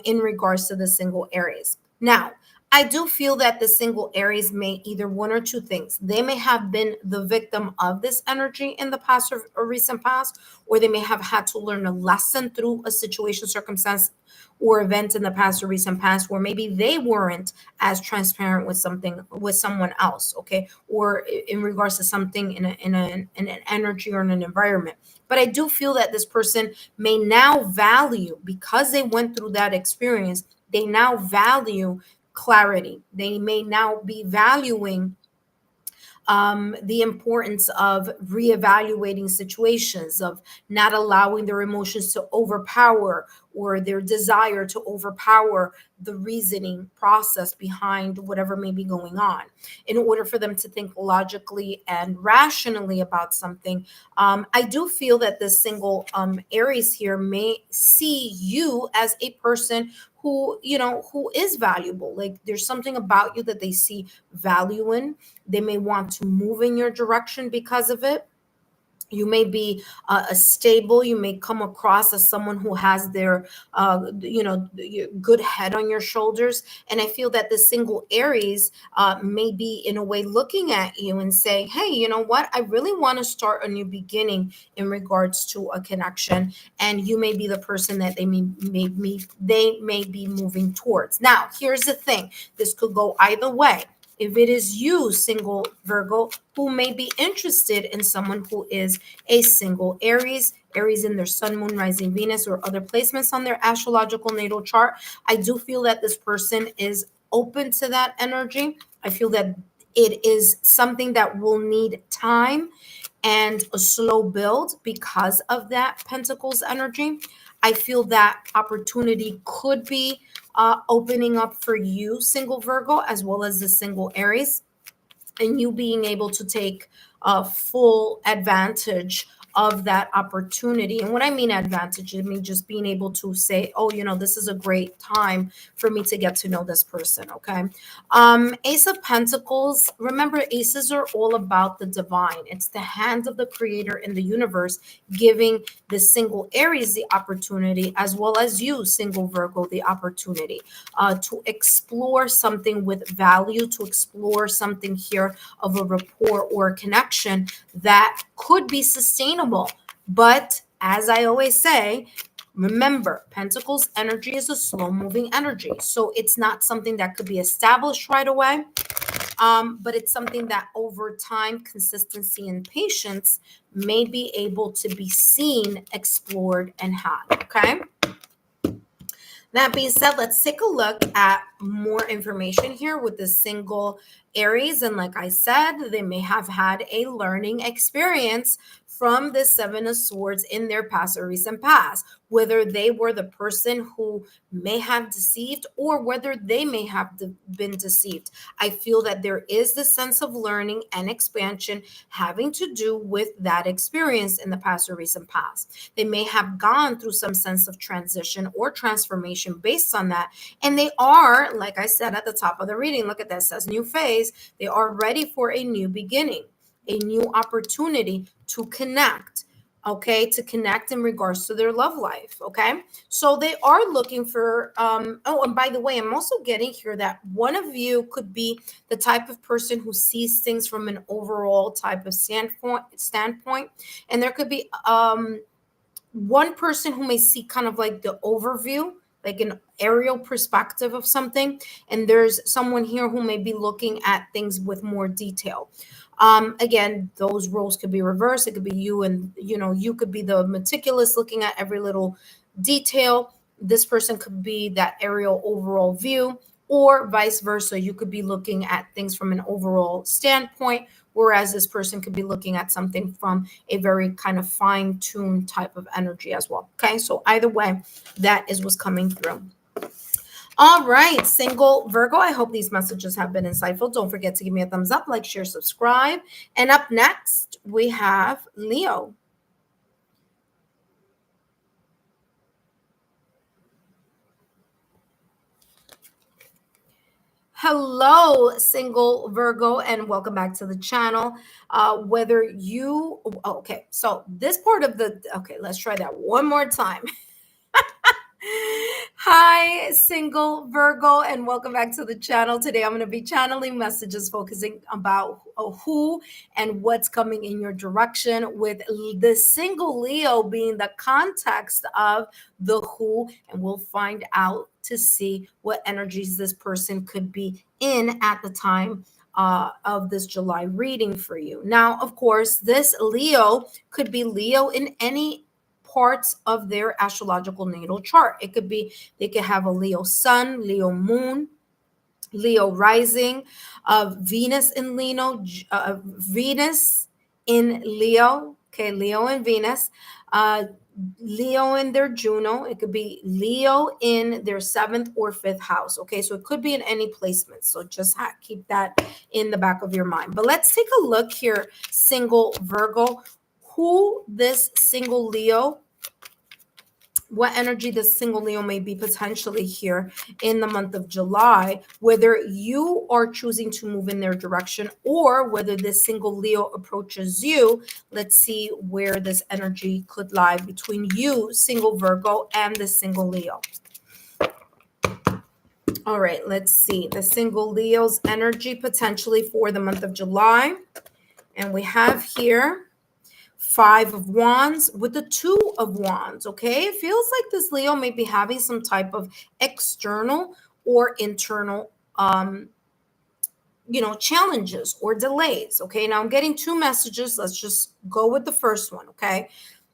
in regards to the single Aries. Now, I do feel that the single Aries may either one or two things. They may have been the victim of this energy in the past or recent past, or they may have had to learn a lesson through a situation, circumstance, or event in the past or recent past, where maybe they weren't as transparent with someone else, okay, or in regards to something in an energy or in an environment. But I do feel that this person may now value, because they went through that experience, they now value clarity. They may now be valuing the importance of reevaluating situations, of not allowing their emotions to overpower, or their desire to overpower the reasoning process behind whatever may be going on, in order for them to think logically and rationally about something. I do feel that this single Aries here may see you as a person who is valuable. Like, there's something about you that they see value in. They may want to move in your direction because of it. You may be a stable. You may come across as someone who has their, good head on your shoulders. And I feel that the single Aries may be in a way looking at you and saying, hey, you know what? I really want to start a new beginning in regards to a connection. And you may be the person that they may be moving towards. Now, here's the thing. This could go either way. If it is you, single Virgo, who may be interested in someone who is a single Aries in their sun, moon, rising, Venus, or other placements on their astrological natal chart, I do feel that this person is open to that energy. I feel that it is something that will need time and a slow build because of that Pentacles energy. I feel that opportunity could be opening up for you, single Virgo, as well as the single Aries, and you being able to take full advantage of that opportunity. And what I mean advantage, I mean just being able to say, oh, this is a great time for me to get to know this person. Okay. Ace of Pentacles. Remember, aces are all about the divine. It's the hand of the creator in the universe giving the single Aries the opportunity, as well as you, single Virgo, the opportunity to explore something with value, to explore something here of a rapport or a connection that could be sustainable. But as I always say, remember, Pentacles energy is a slow moving energy. So it's not something that could be established right away. But it's something that over time, consistency and patience may be able to be seen, explored, and had. Okay. That being said, let's take a look at more information here with the single Aries. And like I said, they may have had a learning experience from the Seven of Swords in their past or recent past, whether they were the person who may have deceived or whether they may have been deceived. I feel that there is the sense of learning and expansion having to do with that experience in the past or recent past. They may have gone through some sense of transition or transformation based on that. And they are, like I said at the top of the reading, look at that, it says new phase. They are ready for a new beginning, a new opportunity to connect, okay, to connect in regards to their love life, okay? So they are looking for, oh, and by the way, I'm also getting here that one of you could be the type of person who sees things from an overall type of standpoint, and there could be one person who may see kind of like the overview, like an aerial perspective of something, and there's someone here who may be looking at things with more detail. Again, those roles could be reversed. It could be you, and you could be the meticulous looking at every little detail. This person could be that aerial overall view, or vice versa. You could be looking at things from an overall standpoint, whereas this person could be looking at something from a very kind of fine-tuned type of energy as well. Okay, so either way, that is what's coming through. All right, single Virgo, I hope these messages have been insightful. Don't forget to give me a thumbs up, like, share, subscribe. And up next, we have Leo. Hello, single Virgo, and welcome back to the channel. Whether you, okay, so this part of the, okay, let's try that one more time. Hi, single Virgo, and welcome back to the channel. Today I'm going to be channeling messages focusing about who and what's coming in your direction, with the single Leo being the context of the who, and we'll find out to see what energies this person could be in at the time of this July reading for you. Now, of course, this Leo could be Leo in any parts of their astrological natal chart. It could be, they could have a Leo sun, Leo moon, Leo rising, Venus in Leo, Venus in Leo, okay, Leo and Venus, Leo in their Juno. It could be Leo in their 7th or 5th house. Okay, so it could be in any placement. So just keep that in the back of your mind. But let's take a look here, single Virgo, who this single Leo, what energy this single Leo may be potentially here in the month of July, whether you are choosing to move in their direction or whether this single Leo approaches you. Let's see where this energy could lie between you, single Virgo, and the single Leo. All right, let's see the single Leo's energy potentially for the month of July. And we have here 5 of Wands with the 2 of Wands, okay? It feels like this Leo may be having some type of external or internal, challenges or delays, okay? Now I'm getting 2 messages. Let's just go with the first one, okay?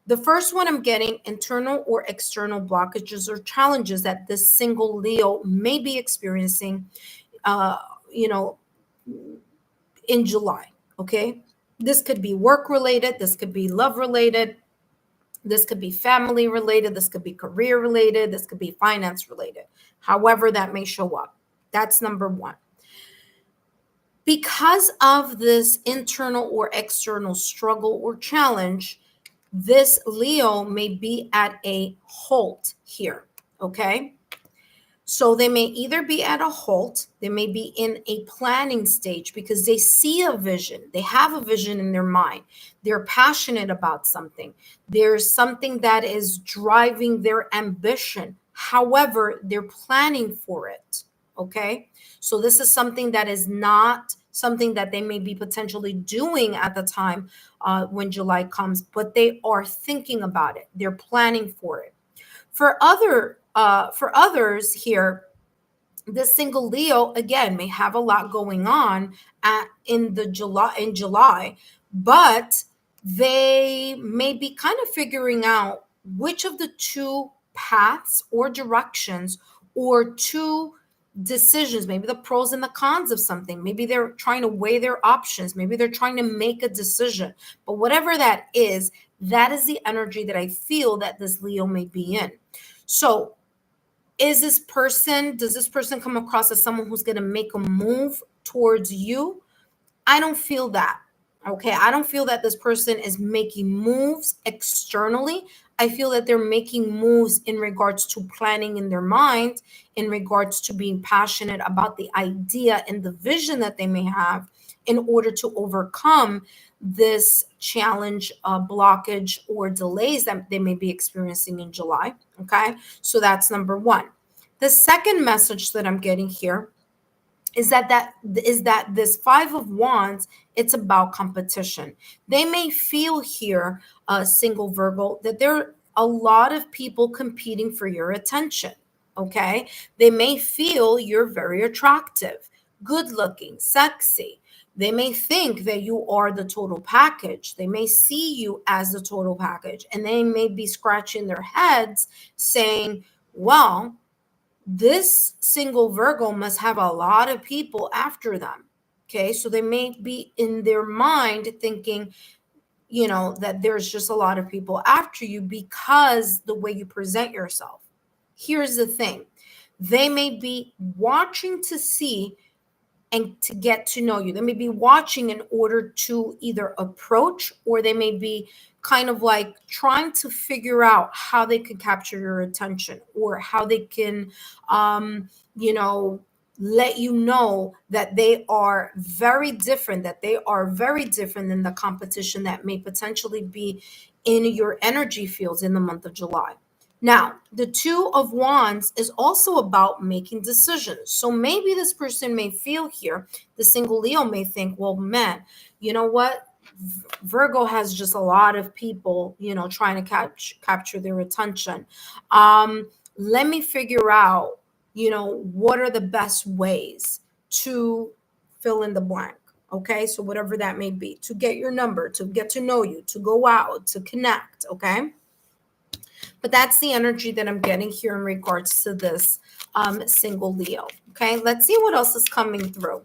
The first one, I'm getting internal or external blockages or challenges that this single Leo may be experiencing, in July, okay? This could be work related. This could be love related. This could be family related. This could be career related. This could be finance related. However that may show up. That's number 1. Because of this internal or external struggle or challenge, this Leo may be at a halt here, okay? So they may either be at a halt, they may be in a planning stage because they see a vision. They have a vision in their mind. They're passionate about something. There's something that is driving their ambition. However, they're planning for it, okay? So this is something that is not something that they may be potentially doing at the time when July comes, but they are thinking about it. They're planning for it. For others here, the single Leo again may have a lot going on in July, but they may be kind of figuring out which of the 2 paths or directions or 2 decisions, maybe the pros and the cons of something. Maybe they're trying to weigh their options. Maybe they're trying to make a decision. But whatever that is the energy that I feel that this Leo may be in. So does this person come across as someone who's going to make a move towards you? I don't feel that. Okay. I don't feel that this person is making moves externally. I feel that they're making moves in regards to planning in their mind, in regards to being passionate about the idea and the vision that they may have in order to overcome this challenge, blockage, or delays that they may be experiencing in July. Okay. So that's number one. The second message that I'm getting here is that this Five of Wands, it's about competition. They may feel here, single Virgo, that there are a lot of people competing for your attention. Okay. They may feel you're very attractive, good looking, sexy. They may think that you are the total package. They may see you as the total package, and they may be scratching their heads saying, well, this single Virgo must have a lot of people after them. Okay. So they may be in their mind thinking, that there's just a lot of people after you because the way you present yourself. Here's the thing. They may be watching to see and to get to know you. They may be watching in order to either approach, or they may be kind of like trying to figure out how they can capture your attention, or how they can, let you know that they are very different, than the competition that may potentially be in your energy fields in the month of July. Now, the Two of Wands is also about making decisions. So maybe this person may feel here, the single Leo may think, well, man, you know what? Virgo has just a lot of people, trying to capture their attention. Let me figure out, what are the best ways to fill in the blank. Okay. So whatever that may be, to get your number, to get to know you, to go out, to connect. Okay. But that's the energy that I'm getting here in regards to this single Leo. Okay, let's see what else is coming through.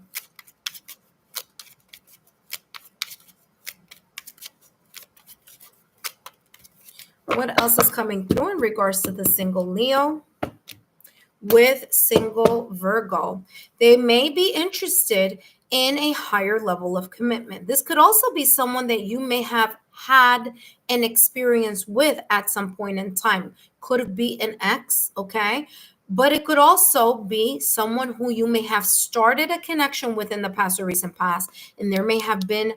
What else is coming through in regards to the single Leo with single Virgo? They may be interested in a higher level of commitment. This could also be someone that you may have had an experience with at some point in time. Could be an ex, okay? But it could also be someone who you may have started a connection with in the past or recent past, and there may have been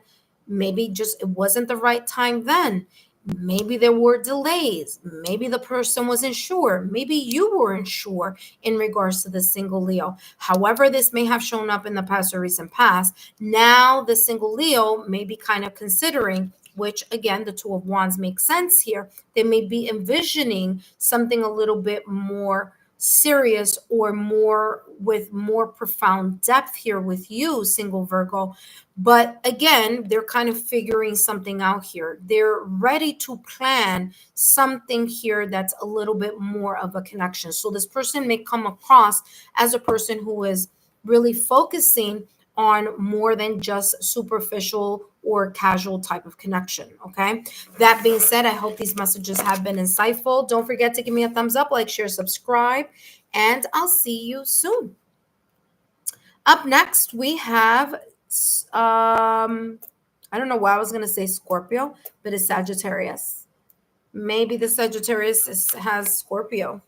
maybe just it wasn't the right time then. Maybe there were delays. Maybe the person wasn't sure. Maybe you weren't sure in regards to the single Leo. However, this may have shown up in the past or recent past. Now the single Leo may be kind of considering, which again, the Two of Wands makes sense here. They may be envisioning something a little bit more serious, or with more profound depth here with you, single Virgo. But again, they're kind of figuring something out here. They're ready to plan something here that's a little bit more of a connection. So this person may come across as a person who is really focusing on more than just superficial or casual type of connection. Okay. That being said, I hope these messages have been insightful. Don't forget to give me a thumbs up, like, share, subscribe, and I'll see you soon. Up next, we have, I don't know why I was going to say Scorpio, but it's Sagittarius. Maybe the Sagittarius has Scorpio.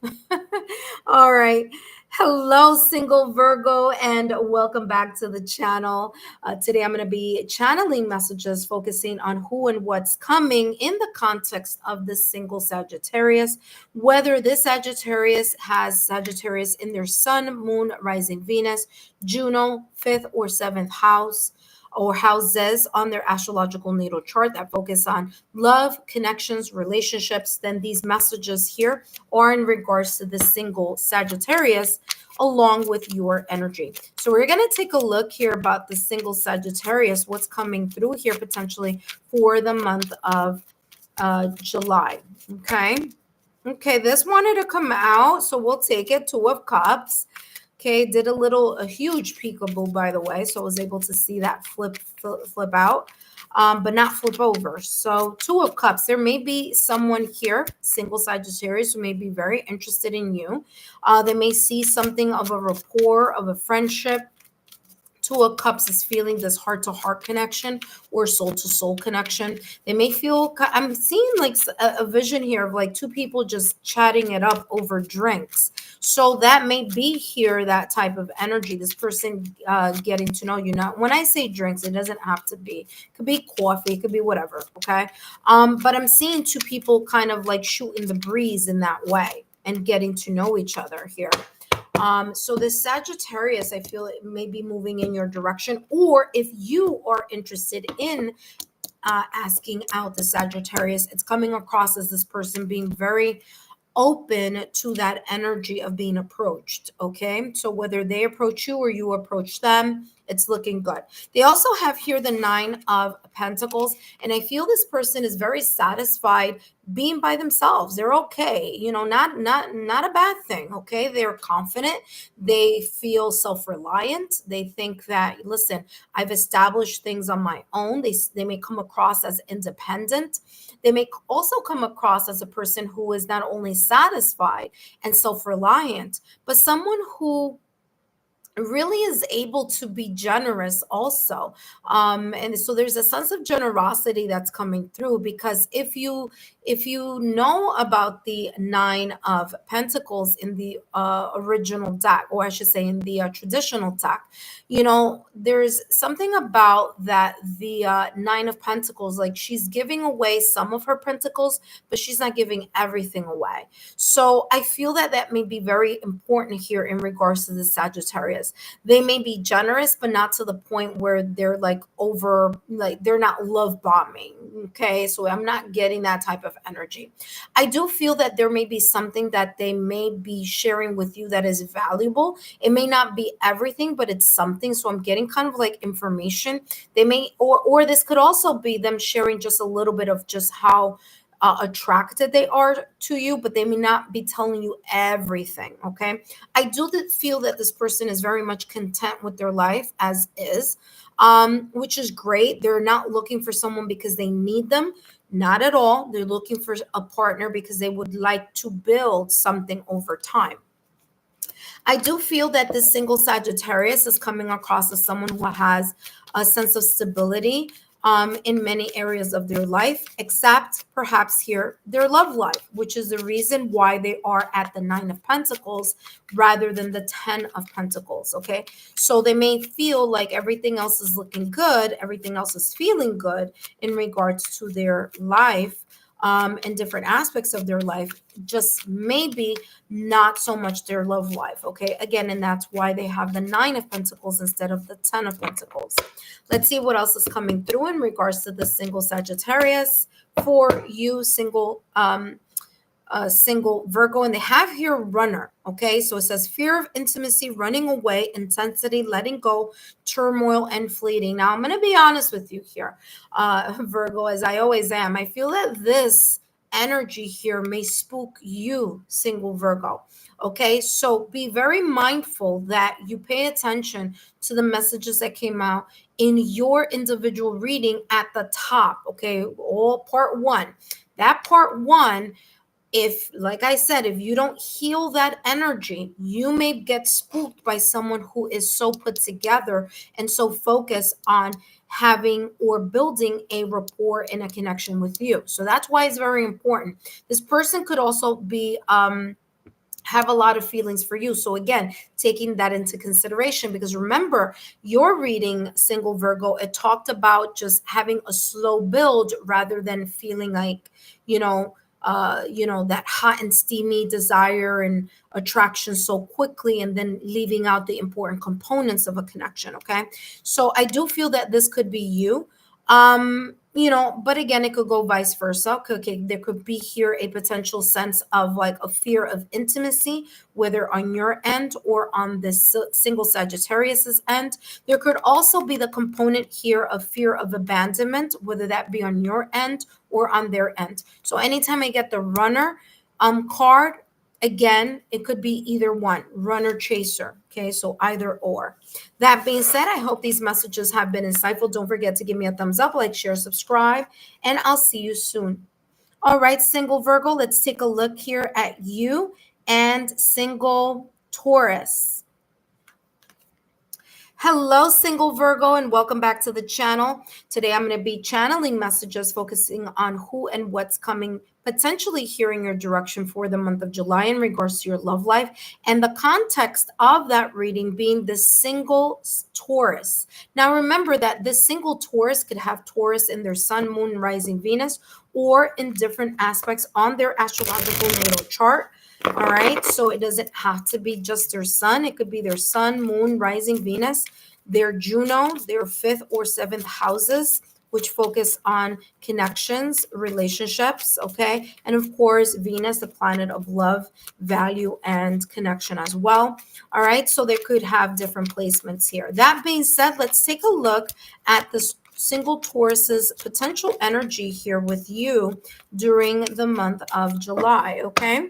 All right. Hello, single Virgo, and welcome back to the channel. Today, I'm going to be channeling messages focusing on who and what's coming in the context of the single Sagittarius, whether this Sagittarius has Sagittarius in their sun, moon, rising Venus, Juno, 5th or 7th house, or houses on their astrological natal chart that focus on love, connections, relationships. Then these messages here are in regards to the single Sagittarius along with your energy. So we're going to take a look here about the single Sagittarius, what's coming through here potentially for the month of July. Okay, this wanted to come out, so we'll take it. Two of Cups. Okay, did a huge peekaboo, by the way, so I was able to see that flip out, but not flip over. So Two of Cups, there may be someone here, single Sagittarius, who may be very interested in you. They may see something of a rapport, of a friendship. Two of Cups is feeling this heart-to-heart connection or soul-to-soul connection. They may feel, I'm seeing like a vision here of like two people just chatting it up over drinks. So that may be here, that type of energy. This person getting to know you. Now, when I say drinks, it doesn't have to be. It could be coffee. It could be whatever, okay? But I'm seeing two people kind of like shooting the breeze in that way and getting to know each other here. So this Sagittarius, I feel it may be moving in your direction, or if you are interested in asking out the Sagittarius, it's coming across as this person being very open to that energy of being approached. Okay, so whether they approach you or you approach them, it's looking good. They also have here the Nine of Pentacles, and I feel this person is very satisfied being by themselves. They're okay, you know, not a bad thing. Okay, they're confident, they feel self-reliant, they think that, listen, I've established things on my own. They may come across as independent. They may also come across as a person who is not only satisfied and self-reliant, but someone who really is able to be generous also. And so there's a sense of generosity that's coming through, because if you know about the Nine of Pentacles in the original deck, or I should say in the traditional deck, you know, there's something about that, the Nine of Pentacles, like she's giving away some of her pentacles, but she's not giving everything away. So I feel that that may be very important here in regards to the Sagittarius. They may be generous, but not to the point where they're like over, like they're not love bombing. Okay, so I'm not getting that type of energy. I do feel that there may be something that they may be sharing with you that is valuable. It may not be everything, but it's something. So I'm getting kind of like information. They may, or this could also be them sharing just a little bit of just how attracted they are to you, but they may not be telling you everything. Okay, I do feel that this person is very much content with their life as is, which is great. They're not looking for someone because they need them. Not at all. They're looking for a partner because they would like to build something over time. I do feel that this single Sagittarius is coming across as someone who has a sense of stability in many areas of their life, except perhaps here their love life, which is the reason why they are at the Nine of Pentacles rather than the Ten of Pentacles. Okay, so they may feel like everything else is looking good, everything else is feeling good in regards to their life, and different aspects of their life, just maybe not so much their love life. Okay, again, and that's why they have the Nine of Pentacles instead of the Ten of Pentacles. Let's see what else is coming through in regards to the single Sagittarius for you, single Virgo. And they have here Runner. Okay, so it says fear of intimacy, running away, intensity, letting go, turmoil, and fleeting. Now I'm going to be honest with you here, Virgo, as I always am. I feel that this energy here may spook you, single Virgo. Okay, so be very mindful that you pay attention to the messages that came out in your individual reading at the top. Okay, all part one. That part one, if, like I said, if you don't heal that energy, you may get spooked by someone who is so put together and so focused on having or building a rapport and a connection with you. So that's why it's very important. This person could also be have a lot of feelings for you. So again, taking that into consideration, because remember, your reading, single Virgo, it talked about just having a slow build rather than feeling like, that hot and steamy desire and attraction so quickly, and then leaving out the important components of a connection. Okay, so I do feel that this could be you. But again, it could go vice versa. Okay, there could be here a potential sense of like a fear of intimacy, whether on your end or on this single Sagittarius's end. There could also be the component here of fear of abandonment, whether that be on your end or on their end. So anytime I get the Runner card, Again, it could be either one, runner, chaser. Okay, so either or. That being said, I hope these messages have been insightful. Don't forget to give me a thumbs up, like, share, subscribe, and I'll see you soon. All right, single Virgo, let's take a look here at you and single Taurus. Hello, single Virgo, and welcome back to the channel. Today, I'm going to be channeling messages focusing on who and what's coming, potentially hearing your direction for the month of July in regards to your love life, and the context of that reading being the single Taurus. Now, remember that this single Taurus could have Taurus in their sun, moon, rising Venus, or in different aspects on their astrological natal chart. All right, so it doesn't have to be just their sun. It could be their sun, moon, rising Venus, their Juno, their 5th or 7th houses, which focus on connections, relationships, okay? And of course, Venus, the planet of love, value, and connection as well. All right, so they could have different placements here. That being said, let's take a look at this single Taurus's potential energy here with you during the month of July, okay?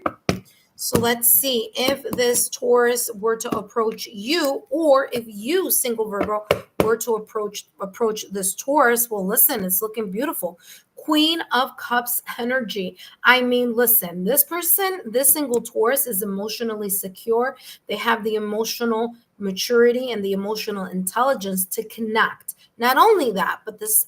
So let's see if this Taurus were to approach you, or if you, single Virgo, were to approach this Taurus. Well, listen, it's looking beautiful. Queen of Cups energy. I mean, listen, this person, this single Taurus is emotionally secure. They have the emotional maturity and the emotional intelligence to connect. Not only that, but this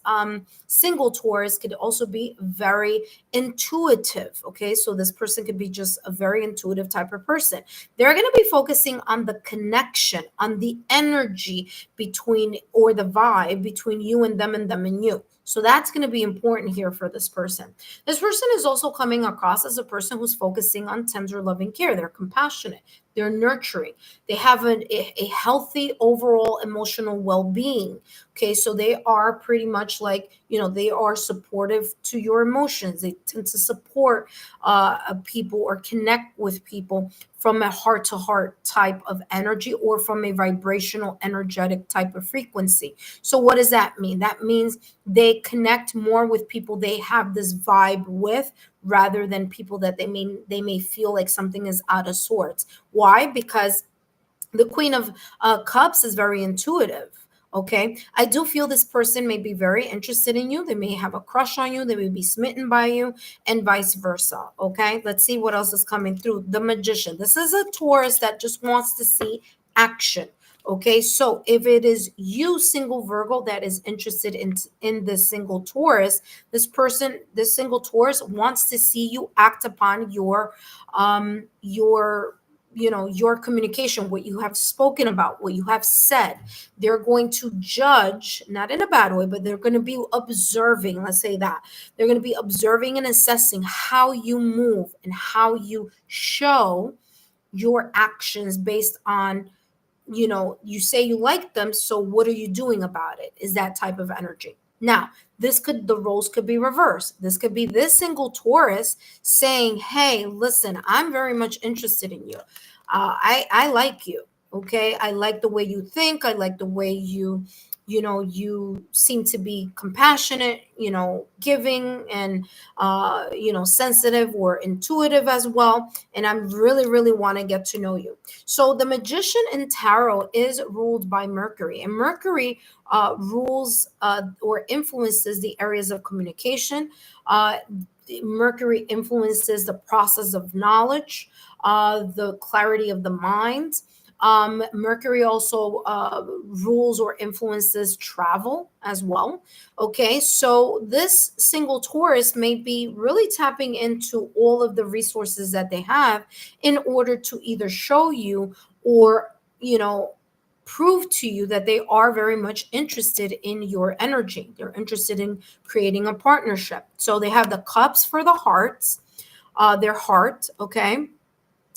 single Taurus could also be very intuitive. Okay, so this person could be just a very intuitive type of person. They're going to be focusing on the connection, on the energy between, or the vibe between you and them and you. So that's going to be important here for this person. This person is also coming across as a person who's focusing on tender loving care. They're compassionate. They're nurturing. They have a healthy overall emotional well-being. Okay, so they are pretty much like, they are supportive to your emotions. They tend to support people or connect with people from a heart-to-heart type of energy, or from a vibrational, energetic type of frequency. So what does that mean? That means they connect more with people they have this vibe with, rather than people that they may feel like something is out of sorts. Why? Because the Queen of Cups is very intuitive. Okay, I do feel this person may be very interested in you. They may have a crush on you. They may be smitten by you, and vice versa. Okay, let's see what else is coming through. The Magician. This is a Taurus that just wants to see action. Okay, so if it is you, single Virgo, that is interested in this single Taurus, this person, this single Taurus wants to see you act upon your your communication, what you have spoken about, what you have said. They're going to judge, not in a bad way, but they're going to be observing. Let's say that they're going to be observing and assessing how you move and how you show your actions based on, you say you like them, so what are you doing about it, is that type of energy. Now, the roles could be reversed. This could be this single Taurus saying, hey, listen, I'm very much interested in you. I like you. Okay, I like the way you think. I like the way you seem to be compassionate, giving, and sensitive or intuitive as well. And I really want to get to know you. So the Magician in tarot is ruled by Mercury, and Mercury rules or influences the areas of communication. Mercury influences the process of knowledge, the clarity of the mind. Mercury also rules or influences travel as well. Okay, so this single Taurus may be really tapping into all of the resources that they have in order to either show you or, prove to you that they are very much interested in your energy. They're interested in creating a partnership. So they have the cups for the hearts, their heart, okay?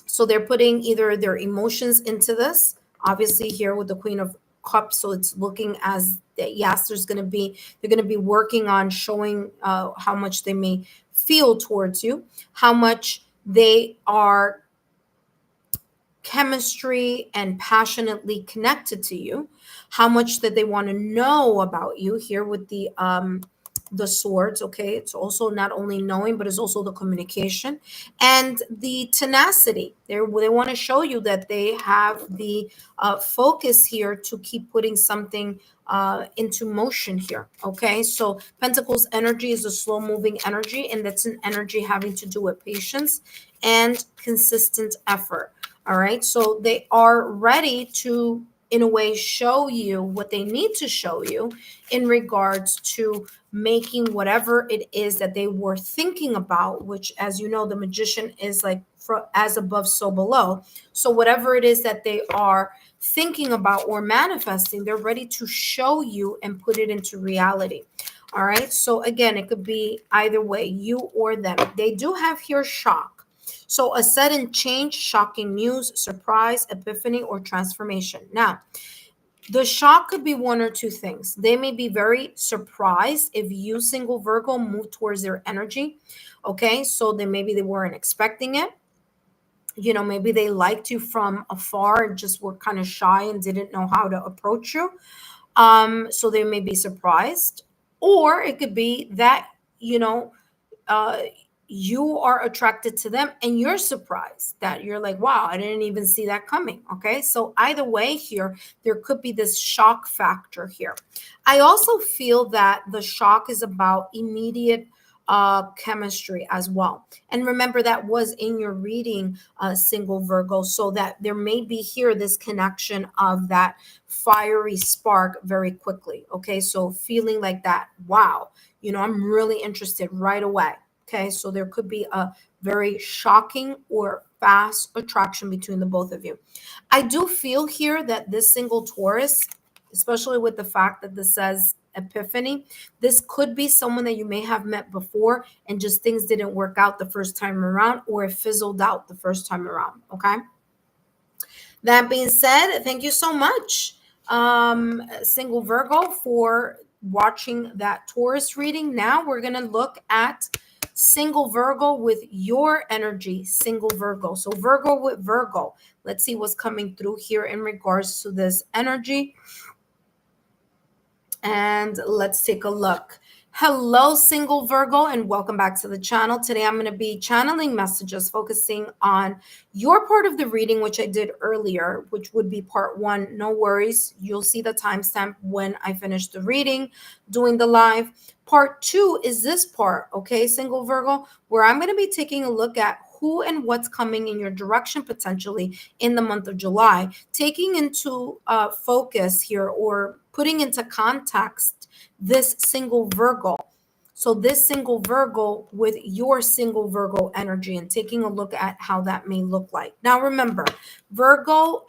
So they're putting either their emotions into this, obviously here with the Queen of Cups. So it's looking as that, yes, they're going to be working on showing how much they may feel towards you, how much they are chemistry and passionately connected to you, how much that they want to know about you here with the the swords, okay? It's also not only knowing, but it's also the communication and the tenacity. They want to show you that they have the focus here to keep putting something into motion here, okay? So Pentacles energy is a slow moving energy, and that's an energy having to do with patience and consistent effort. All right, so they are ready to, in a way, show you what they need to show you in regards to making whatever it is that they were thinking about, which, as you know, the Magician is like as above, so below. So whatever it is that they are thinking about or manifesting, they're ready to show you and put it into reality. All right, so again, it could be either way, you or them. They do have here shock. So a sudden change, shocking news, surprise, epiphany, or transformation. Now, the shock could be one or two things. They may be very surprised if you, single Virgo, move towards their energy. Okay, so then maybe they weren't expecting it. You know, maybe they liked you from afar and just were kind of shy and didn't know how to approach you. So they may be surprised. Or it could be that, you know, uh, you are attracted to them and you're surprised that you're like, wow, I didn't even see that coming. Okay. So either way here, there could be this shock factor here. I also feel that the shock is about immediate chemistry as well. And remember, that was in your reading, single Virgo. So that there may be here this connection of that fiery spark very quickly. Okay. So feeling like that, wow, you know, I'm really interested right away. Okay, so there could be a very shocking or fast attraction between the both of you. I do feel here that this single Taurus, especially with the fact that this says epiphany, this could be someone that you may have met before and just things didn't work out the first time around, or it fizzled out the first time around. Okay. That being said, thank you so much, single Virgo, for watching that Taurus reading. Now we're going to look at single Virgo with your energy, single Virgo. So Virgo with Virgo. Let's see what's coming through here in regards to this energy. And let's take a look. Hello, single Virgo, and welcome back to the channel. Today, I'm going to be channeling messages focusing on your part of the reading, which I did earlier, which would be part one. No worries. You'll see the timestamp when I finish the reading, doing the live. Part two is this part, okay, single Virgo, where I'm going to be taking a look at who and what's coming in your direction potentially in the month of July, taking into focus here or putting into context this single Virgo. So this single Virgo with your single Virgo energy and taking a look at how that may look like. Now, remember, Virgo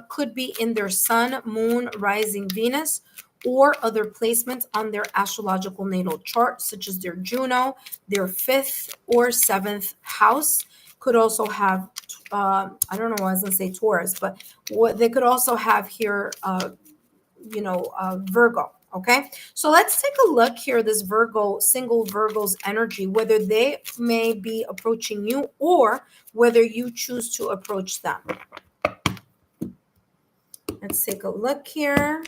could be in their sun, moon, rising Venus, or other placements on their astrological natal chart, such as their Juno, their 5th or 7th house. Could also have, I don't know why I was going to say Taurus, but what they could also have here, Virgo. Okay, so let's take a look here, this Virgo, single Virgo's energy, whether they may be approaching you or whether you choose to approach them. Let's take a look here.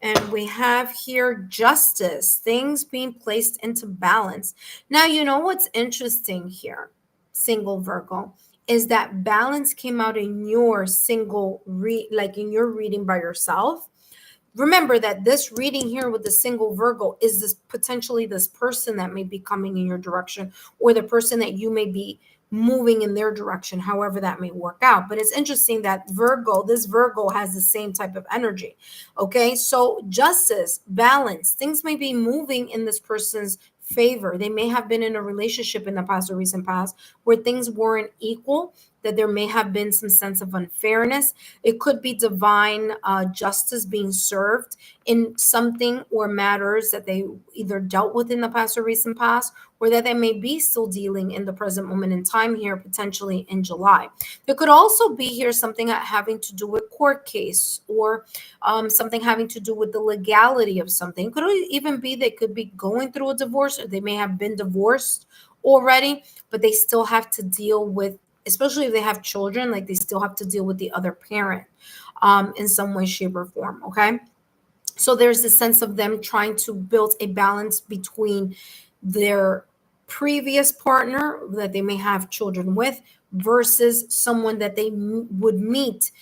And we have here justice, things being placed into balance. Now, you know what's interesting here, single Virgo, is that balance came out in your single like in your reading by yourself. Remember that this reading here with the single Virgo is this potentially this person that may be coming in your direction, or the person that you may be moving in their direction, however that may work out. But it's interesting that this Virgo has the same type of energy. Okay, so justice, balance, things may be moving in this person's favor. They may have been in a relationship in the past or recent past where things weren't equal, that there may have been some sense of unfairness. It could be divine justice being served in something or matters that they either dealt with in the past or recent past, or that they may be still dealing in the present moment in time here, potentially in July. There could also be here something having to do with court case, or something having to do with the legality of something. It could even be they could be going through a divorce, or they may have been divorced already, but they still have to deal with, especially if they have children, like they still have to deal with the other parent in some way, shape, or form. Okay. So there's this sense of them trying to build a balance between their previous partner that they may have children with versus someone that they would meet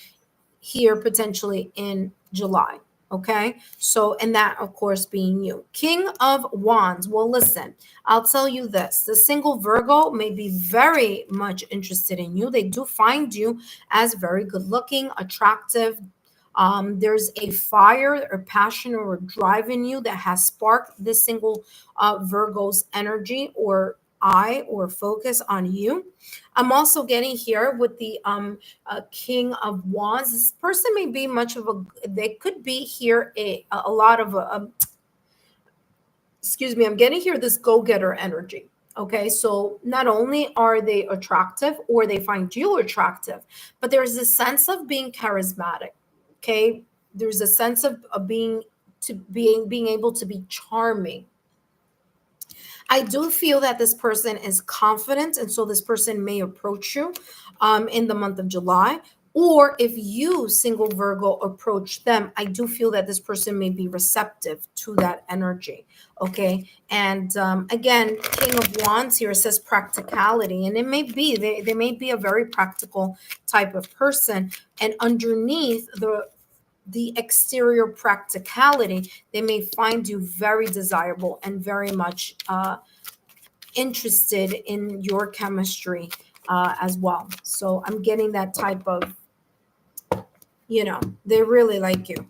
here potentially in July. Okay. So, and that, of course, being you. King of Wands. Well, listen, I'll tell you this. The single Virgo may be very much interested in you. They do find you as very good looking, attractive. There's a fire or passion or drive in you that has sparked this single Virgo's energy or eye or focus on you. I'm also getting here with the King of Wands. This person may be much of a, they could be here a lot of, excuse me, I'm getting here this go-getter energy. Okay, so not only are they attractive or they find you attractive, but there's a sense of being charismatic. Okay, there's a sense of being able to be charming. I do feel that this person is confident, and so this person may approach you in the month of July. Or if you, single Virgo, approach them, I do feel that this person may be receptive to that energy. Okay. And again, King of Wands here says practicality, and it may be, they may be a very practical type of person. And underneath the exterior practicality, they may find you very desirable and very much interested in your chemistry as well. So I'm getting that type of, they really like you.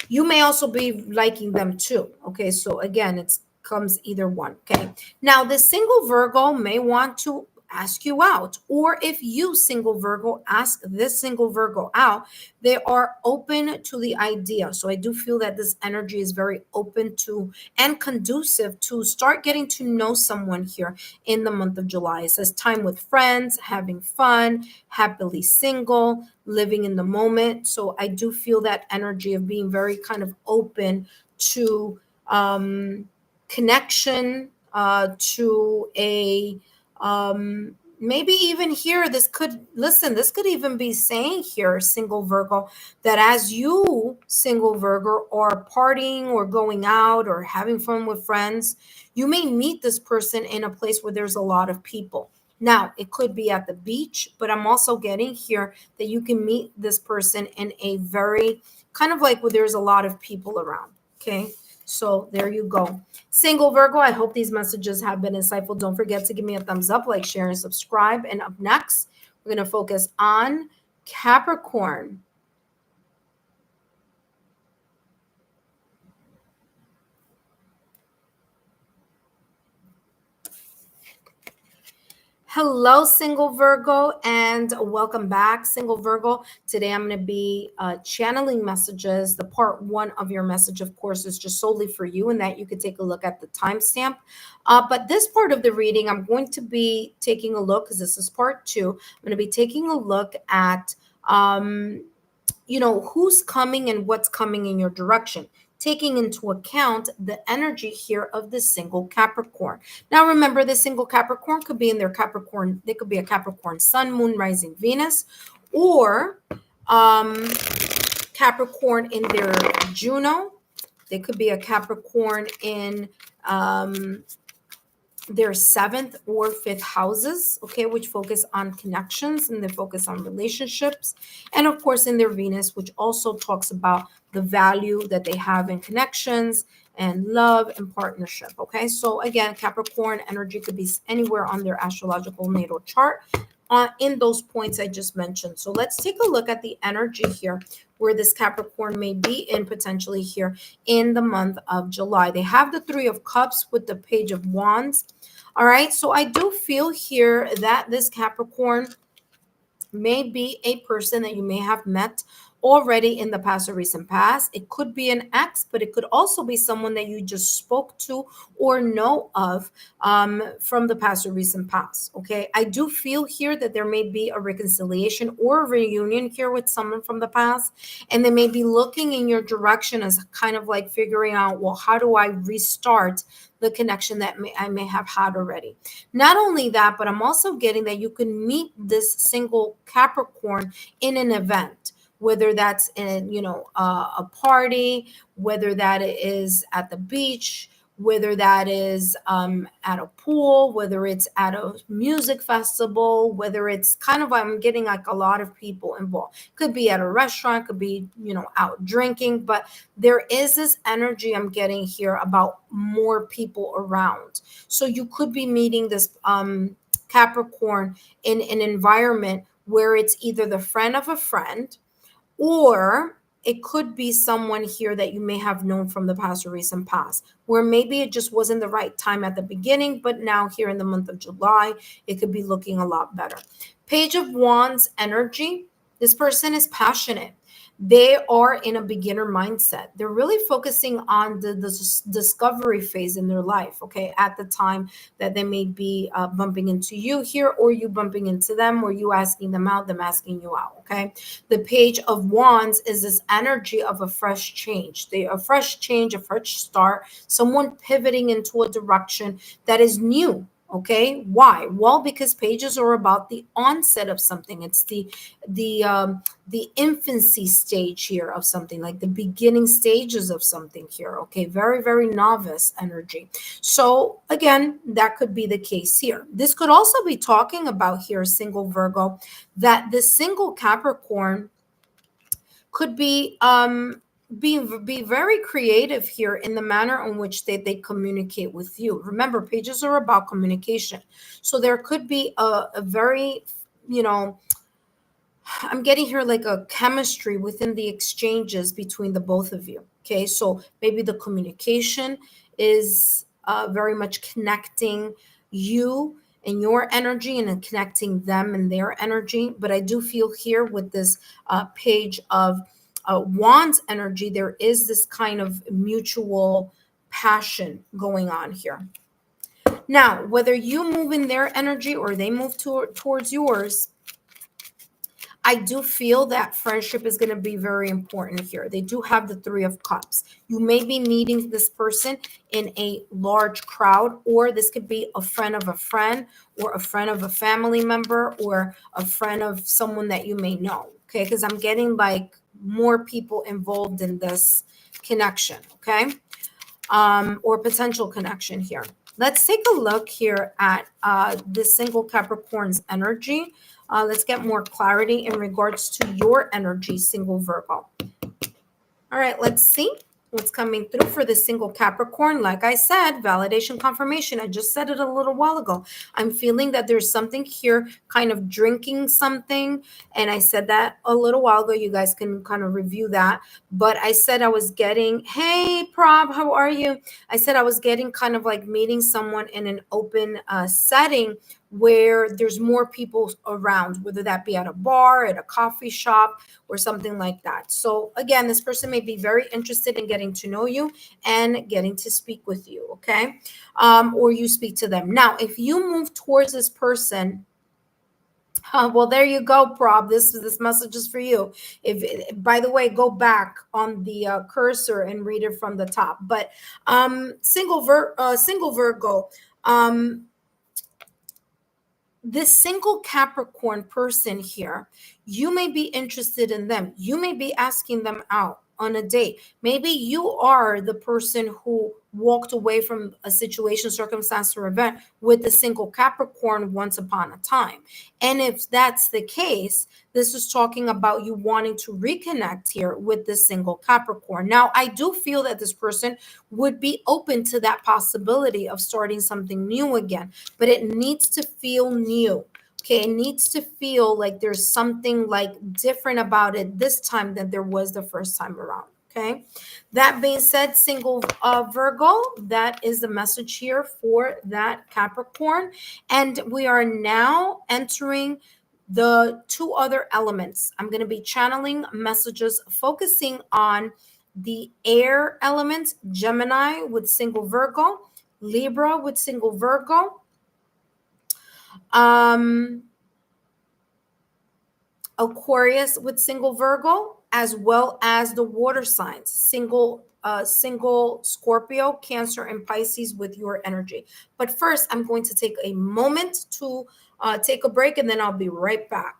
You may also be liking them too. Okay, so again, it comes either one. Okay, now the single Virgo may want to ask you out, or if you, single Virgo, ask this single Virgo out, they are open to the idea. So I do feel that this energy is very open to and conducive to start getting to know someone here in the month of July. It says time with friends, having fun, happily single, living in the moment. So I do feel that energy of being very kind of open to connection, to a maybe even here, this could even be saying here, single Virgo, that as you, single Virgo, are partying or going out or having fun with friends, you may meet this person in a place where there's a lot of people. Now, it could be at the beach, but I'm also getting here that you can meet this person in a very kind of like where there's a lot of people around. Okay. So there you go. Single Virgo, I hope these messages have been insightful. Don't forget to give me a thumbs up, like, share, and subscribe. And up next, we're going to focus on Capricorn. Hello, single Virgo, and welcome back, single Virgo. Today, I'm going to be channeling messages. The part one of your message, of course, is just solely for you, and that you could take a look at the timestamp. But this part of the reading, I'm going to be taking a look, because this is part two. I'm going to be taking a look at, who's coming and what's coming in your direction, taking into account the energy here of the single Capricorn. Now, remember, the single Capricorn could be in their Capricorn. They could be a Capricorn sun, moon, rising, Venus, or Capricorn in their Juno. They could be a Capricorn in their seventh or fifth houses, okay, which focus on connections and they focus on relationships. And of course, in their Venus, which also talks about the value that they have in connections and love and partnership. Okay, so again, Capricorn energy could be anywhere on their astrological natal chart in those points I just mentioned. So let's take a look at the energy here where this Capricorn may be in potentially here in the month of July. They have the Three of Cups with the Page of Wands. All right, so I do feel here that this Capricorn may be a person that you may have met already in the past or recent past. It could be an ex, but it could also be someone that you just spoke to or know of from the past or recent past. Okay, I do feel here that there may be a reconciliation or a reunion here with someone from the past, and they may be looking in your direction as kind of like figuring out, well, how do I restart the connection that I may have had already. Not only that, but I'm also getting that you can meet this single Capricorn in an event. whether that's in, a party, whether that is at the beach, whether that is at a pool, whether it's at a music festival, whether it's kind of, I'm getting like a lot of people involved. Could be at a restaurant, could be, out drinking, but there is this energy I'm getting here about more people around. So you could be meeting this Capricorn in an environment where it's either the friend of a friend, or it could be someone here that you may have known from the past or recent past, where maybe it just wasn't the right time at the beginning, but now here in the month of July, it could be looking a lot better. Page of Wands energy. This person is passionate. They are in a beginner mindset. They're really focusing on the discovery phase in their life, okay, at the time that they may be bumping into you here, or you bumping into them, or you asking them out, them asking you out, okay? The Page of Wands is this energy of a fresh change. A fresh change, a fresh start, someone pivoting into a direction that is new. Okay, why? Well, because pages are about the onset of something. It's the infancy stage here of something, like the beginning stages of something here. Okay, very, very novice energy. So again, that could be the case here. This could also be talking about here, single Virgo, that the single Capricorn could be be very creative here in the manner in which they communicate with you. Remember, pages are about communication. So there could be a very, I'm getting here like a chemistry within the exchanges between the both of you. Okay, so maybe the communication is very much connecting you and your energy, and then connecting them and their energy. But I do feel here with this page of Wands energy, there is this kind of mutual passion going on here. Now, whether you move in their energy or they move towards yours, I do feel that friendship is going to be very important here. They do have the Three of Cups. You may be meeting this person in a large crowd, or this could be a friend of a friend, or a friend of a family member, or a friend of someone that you may know. Okay, because I'm getting like more people involved in this connection. Okay, or potential connection here. Let's take a look here at the single Capricorn's energy. Let's get more clarity in regards to your energy, single Virgo. All right, let's see what's coming through for the single Capricorn. Like I said, validation, confirmation. I just said it a little while ago. I'm feeling that there's something here, kind of drinking something. And I said that a little while ago. You guys can kind of review that. But I said I was getting, hey, Prob, how are you? I said I was getting kind of like meeting someone in an open setting where there's more people around, whether that be at a bar, at a coffee shop, or something like that. So again, this person may be very interested in getting to know you and getting to speak with you, okay? Or you speak to them. Now, if you move towards this person, well, there you go, Prob. This message is for you. If, by the way, go back on the cursor and read it from the top. But single Virgo, this single Capricorn person here, you may be interested in them. You may be asking them out on a date. Maybe you are the person who walked away from a situation, circumstance, or event with the single Capricorn once upon a time. And if that's the case, this is talking about you wanting to reconnect here with the single Capricorn. Now, I do feel that this person would be open to that possibility of starting something new again, but it needs to feel new. Okay, it needs to feel like there's something like different about it this time than there was the first time around. Okay, that being said, single Virgo, that is the message here for that Capricorn. And we are now entering the two other elements. I'm going to be channeling messages focusing on the air elements, Gemini with single Virgo, Libra with single Virgo, Aquarius with single Virgo, as well as the water signs, single Scorpio, Cancer, and Pisces with your energy. But first, I'm going to take a moment to take a break, and then I'll be right back.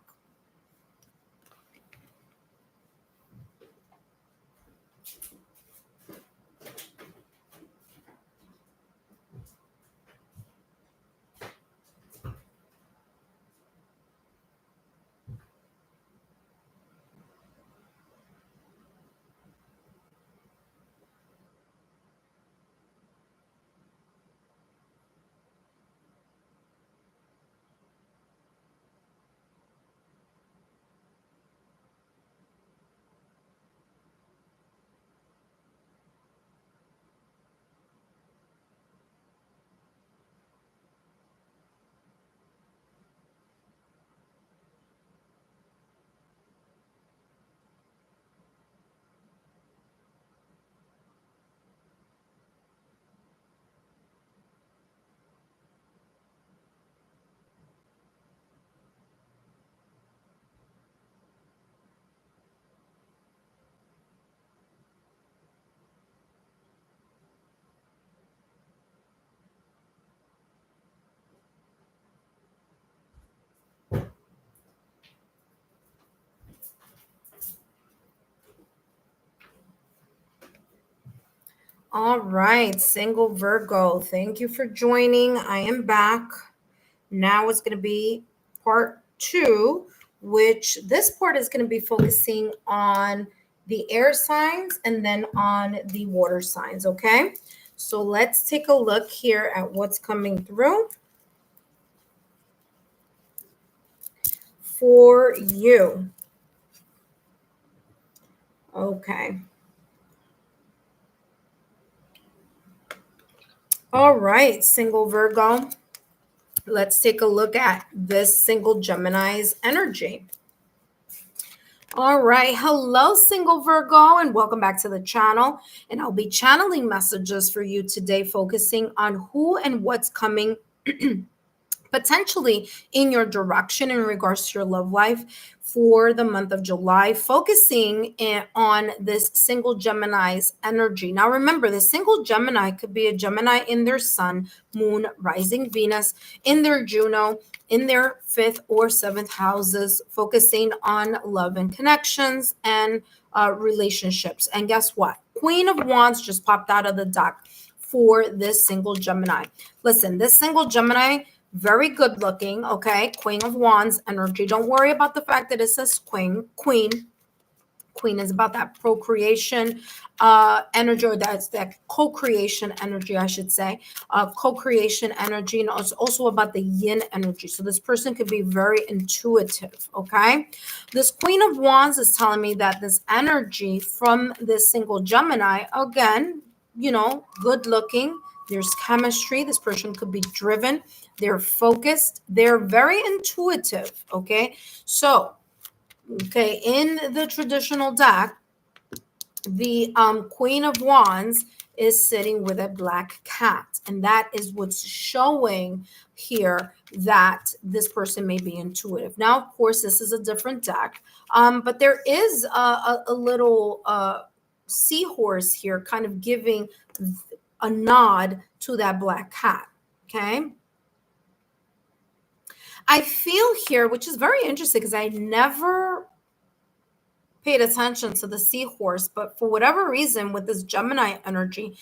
All right, single Virgo, thank you for joining. I am back. Now it's going to be part two, which this part is going to be focusing on the air signs and then on the water signs, okay? So let's take a look here at what's coming through for you. Okay. All right, single Virgo. Let's take a look at this single Gemini's energy. All right. Hello, single Virgo, and welcome back to the channel. And I'll be channeling messages for you today, focusing on who and what's coming potentially in your direction in regards to your love life for the month of July, focusing on this single Gemini's energy. Now, remember, the single Gemini could be a Gemini in their sun, moon, rising Venus, in their Juno, in their 5th or 7th houses, focusing on love and connections and relationships. And guess what? Queen of Wands just popped out of the deck for this single Gemini. Listen, this single Gemini, very good looking, okay? Queen of Wands energy. Don't worry about the fact that it says queen. Queen is about that procreation energy, or that's that co-creation energy, I should say. Co-creation energy, and it's also about the yin energy. So this person could be very intuitive, okay? This Queen of Wands is telling me that this energy from this single Gemini, again, you know, good looking, there's chemistry. This person could be driven. They're focused. They're very intuitive. Okay. So, okay, in the traditional deck, the Queen of Wands is sitting with a black cat. And that is what's showing here that this person may be intuitive. Now, of course, this is a different deck. But there is a little seahorse here kind of giving a nod to that black cat. Okay. I feel here, which is very interesting because I never paid attention to the seahorse, but for whatever reason with this Gemini energy,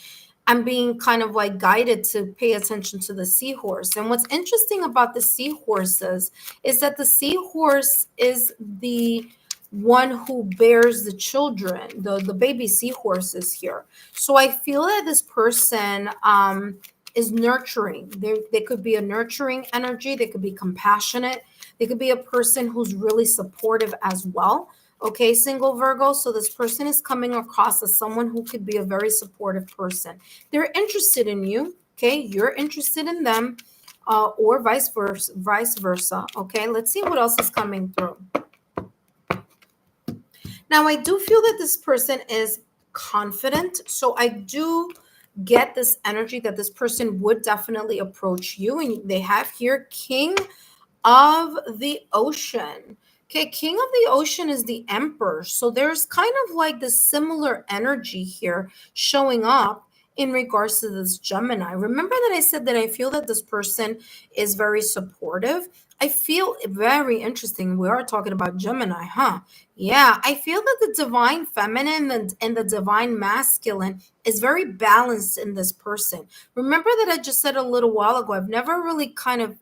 I'm being kind of like guided to pay attention to the seahorse. And what's interesting about the seahorses is that the seahorse is the one who bears the children, the baby seahorses here. So I feel that this person is nurturing. They could be a nurturing energy. They could be compassionate. They could be a person who's really supportive as well. Okay, single Virgo. So this person is coming across as someone who could be a very supportive person. They're interested in you. Okay, you're interested in them, or vice versa. Vice versa. Okay, let's see what else is coming through. Now, I do feel that this person is confident. So I do get this energy that this person would definitely approach you. And they have here King of the Ocean. Okay, King of the Ocean is the Emperor. So there's kind of like this similar energy here showing up in regards to this Gemini. Remember that I said that I feel that this person is very supportive. I feel very interesting. We are talking about Gemini, huh? Yeah, I feel that the divine feminine and the divine masculine is very balanced in this person. Remember that I just said a little while ago, I've never really kind of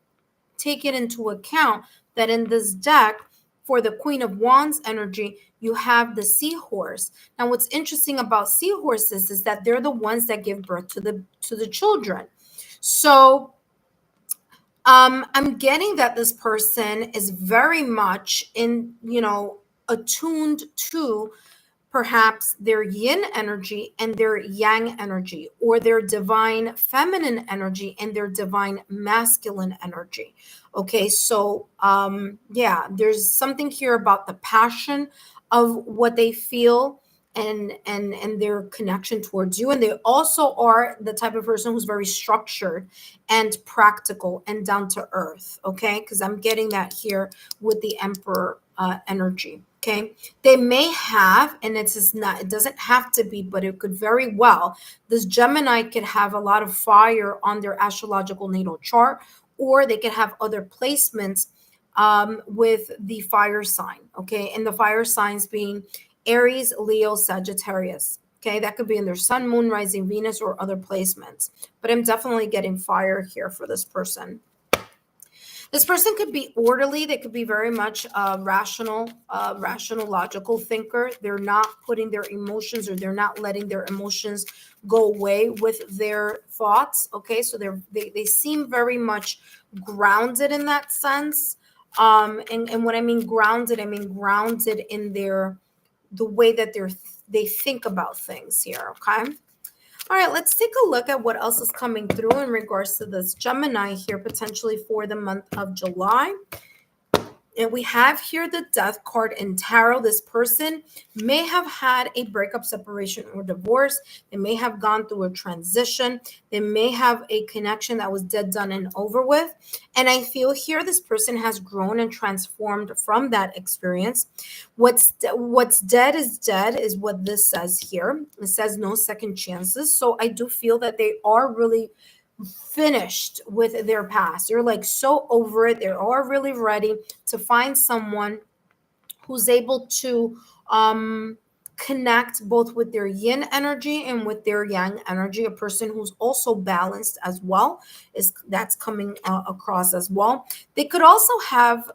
taken into account that in this deck, for the Queen of Wands energy, you have the seahorse. Now, what's interesting about seahorses is that they're the ones that give birth to the children. So I'm getting that this person is very much in, attuned to perhaps their yin energy and their yang energy, or their divine feminine energy and their divine masculine energy. Okay, so yeah, there's something here about the passion of what they feel and their connection towards you. And they also are the type of person who's very structured and practical and down to earth. Okay, because I'm getting that here with the Emperor energy. Okay, they may have, and it doesn't have to be, but it could very well, this Gemini could have a lot of fire on their astrological natal chart, or they could have other placements with the fire sign. Okay, and the fire signs being Aries, Leo, Sagittarius. Okay, that could be in their sun, moon, rising, Venus, or other placements. But I'm definitely getting fire here for this person. This person could be orderly. They could be very much rational, logical thinker. They're not putting their emotions, or they're not letting their emotions go away with their thoughts. Okay, so they seem very much grounded in that sense. And when I mean grounded in the way that they think about things here. Okay. All right, let's take a look at what else is coming through in regards to this Gemini here, potentially for the month of July. And we have here the Death card in Tarot. This person may have had a breakup, separation, or divorce. They may have gone through a transition. They may have a connection that was dead, done, and over with. And I feel here this person has grown and transformed from that experience. What's dead is what this says here. It says no second chances. So I do feel that they are really finished with their past. They're like so over it. They are really ready to find someone who's able to connect both with their yin energy and with their yang energy. A person who's also balanced as well that's coming across as well. They could also have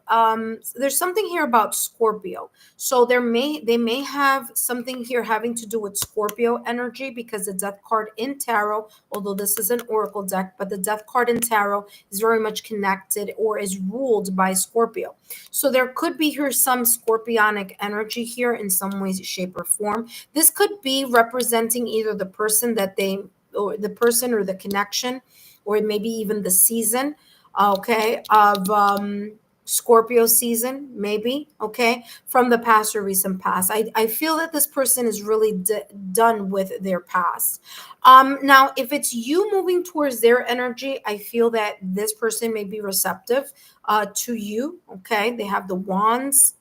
there's something here about Scorpio. So they may have something here having to do with Scorpio energy, because the Death card in Tarot, although this is an oracle deck, but the Death card in Tarot is very much connected or is ruled by Scorpio. So there could be here some scorpionic energy here in some way, shape, or form. This could be representing either the person or the connection, or maybe even the season, okay, of Scorpio season, maybe, okay, from the past or recent past. I feel that this person is really done with their past. Now, if it's you moving towards their energy, I feel that this person may be receptive to you, okay? They have the Wands,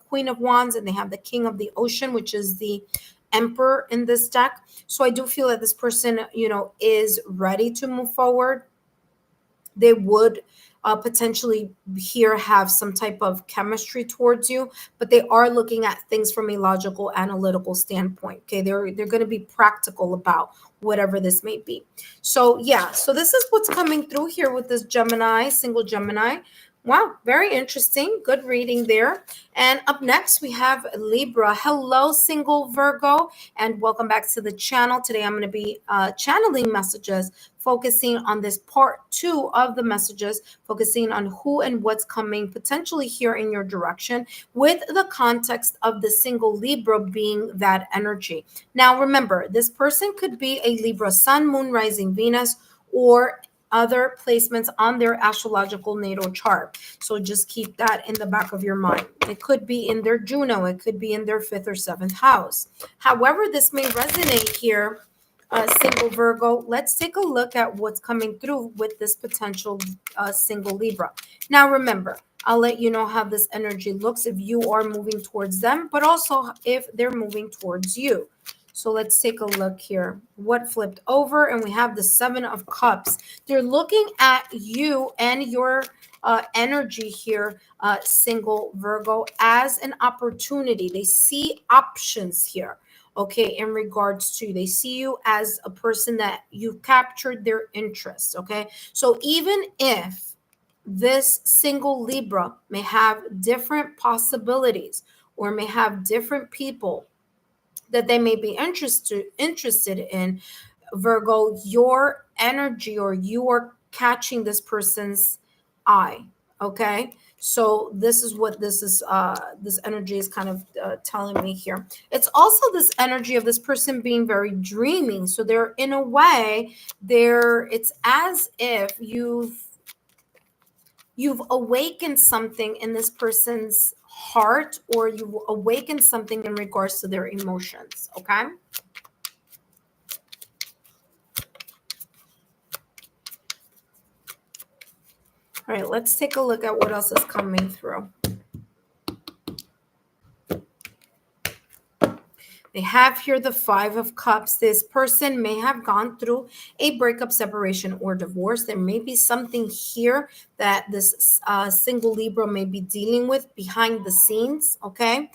Queen of Wands, and they have the King of the Ocean, which is the Emperor in this deck. So I do feel that this person, is ready to move forward. They would potentially here have some type of chemistry towards you, but they are looking at things from a logical, analytical standpoint. Okay, they're going to be practical about whatever this may be. So yeah, so this is what's coming through here with this Gemini, single Gemini. Wow, very interesting. Good reading there. And up next, we have Libra. Hello, single Virgo, and welcome back to the channel. Today, I'm going to be channeling messages, focusing on this part 2 of the messages, focusing on who and what's coming potentially here in your direction, with the context of the single Libra being that energy. Now, remember, this person could be a Libra sun, moon, rising, Venus, or other placements on their astrological natal chart. So just keep that in the back of your mind. It could be in their Juno. It could be in their 5th or 7th house. However, this may resonate here, single Virgo. Let's take a look at what's coming through with this potential single Libra. Now, remember, I'll let you know how this energy looks if you are moving towards them, but also if they're moving towards you. So let's take a look here. What flipped over? And we have the 7 of Cups. They're looking at you and your energy here, single Virgo, as an opportunity. They see options here, okay, in regards to, they see you as a person that you've captured their interest, okay? So even if this single Libra may have different possibilities or may have different people that they may be interested in, Virgo, your energy, or you are catching this person's eye, okay? So this is what this energy is kind of telling me here. It's also this energy of this person being very dreamy. So they're, in a way, it's as if you've awakened something in this person's heart, or you've awakened something in regards to their emotions, okay? All right, let's take a look at what else is coming through. They have here the Five of Cups. This person may have gone through a breakup, separation, or divorce. There may be something here that this single Libra may be dealing with behind the scenes, okay?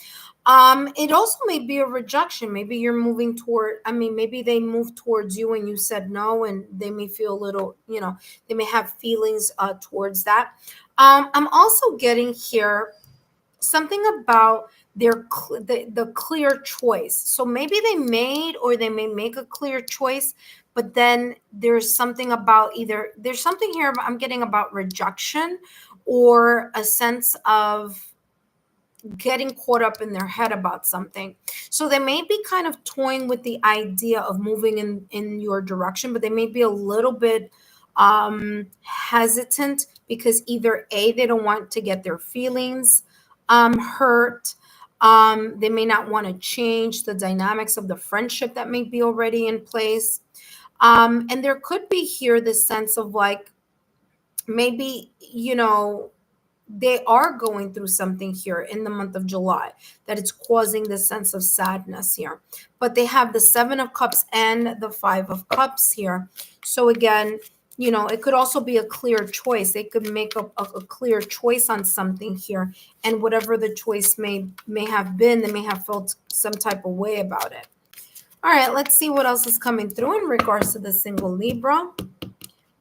It also may be a rejection. Maybe you're moving toward, maybe they moved towards you and you said no, and they may feel a little, they may have feelings towards that. I'm also getting here something about the clear choice. So maybe they made or they may make a clear choice, but then there's something about there's something here I'm getting about rejection or a sense of getting caught up in their head about something. So they may be kind of toying with the idea of moving in your direction, but they may be a little bit hesitant because either A, they don't want to get their feelings hurt. They may not want to change the dynamics of the friendship that may be already in place. And there could be here this sense of like, maybe, they are going through something here in the month of July that it's causing this sense of sadness here. But they have the Seven of Cups and the Five of Cups here. So again, it could also be a clear choice. They could make a clear choice on something here. And whatever the choice may have been, they may have felt some type of way about it. All right, let's see what else is coming through in regards to the single Libra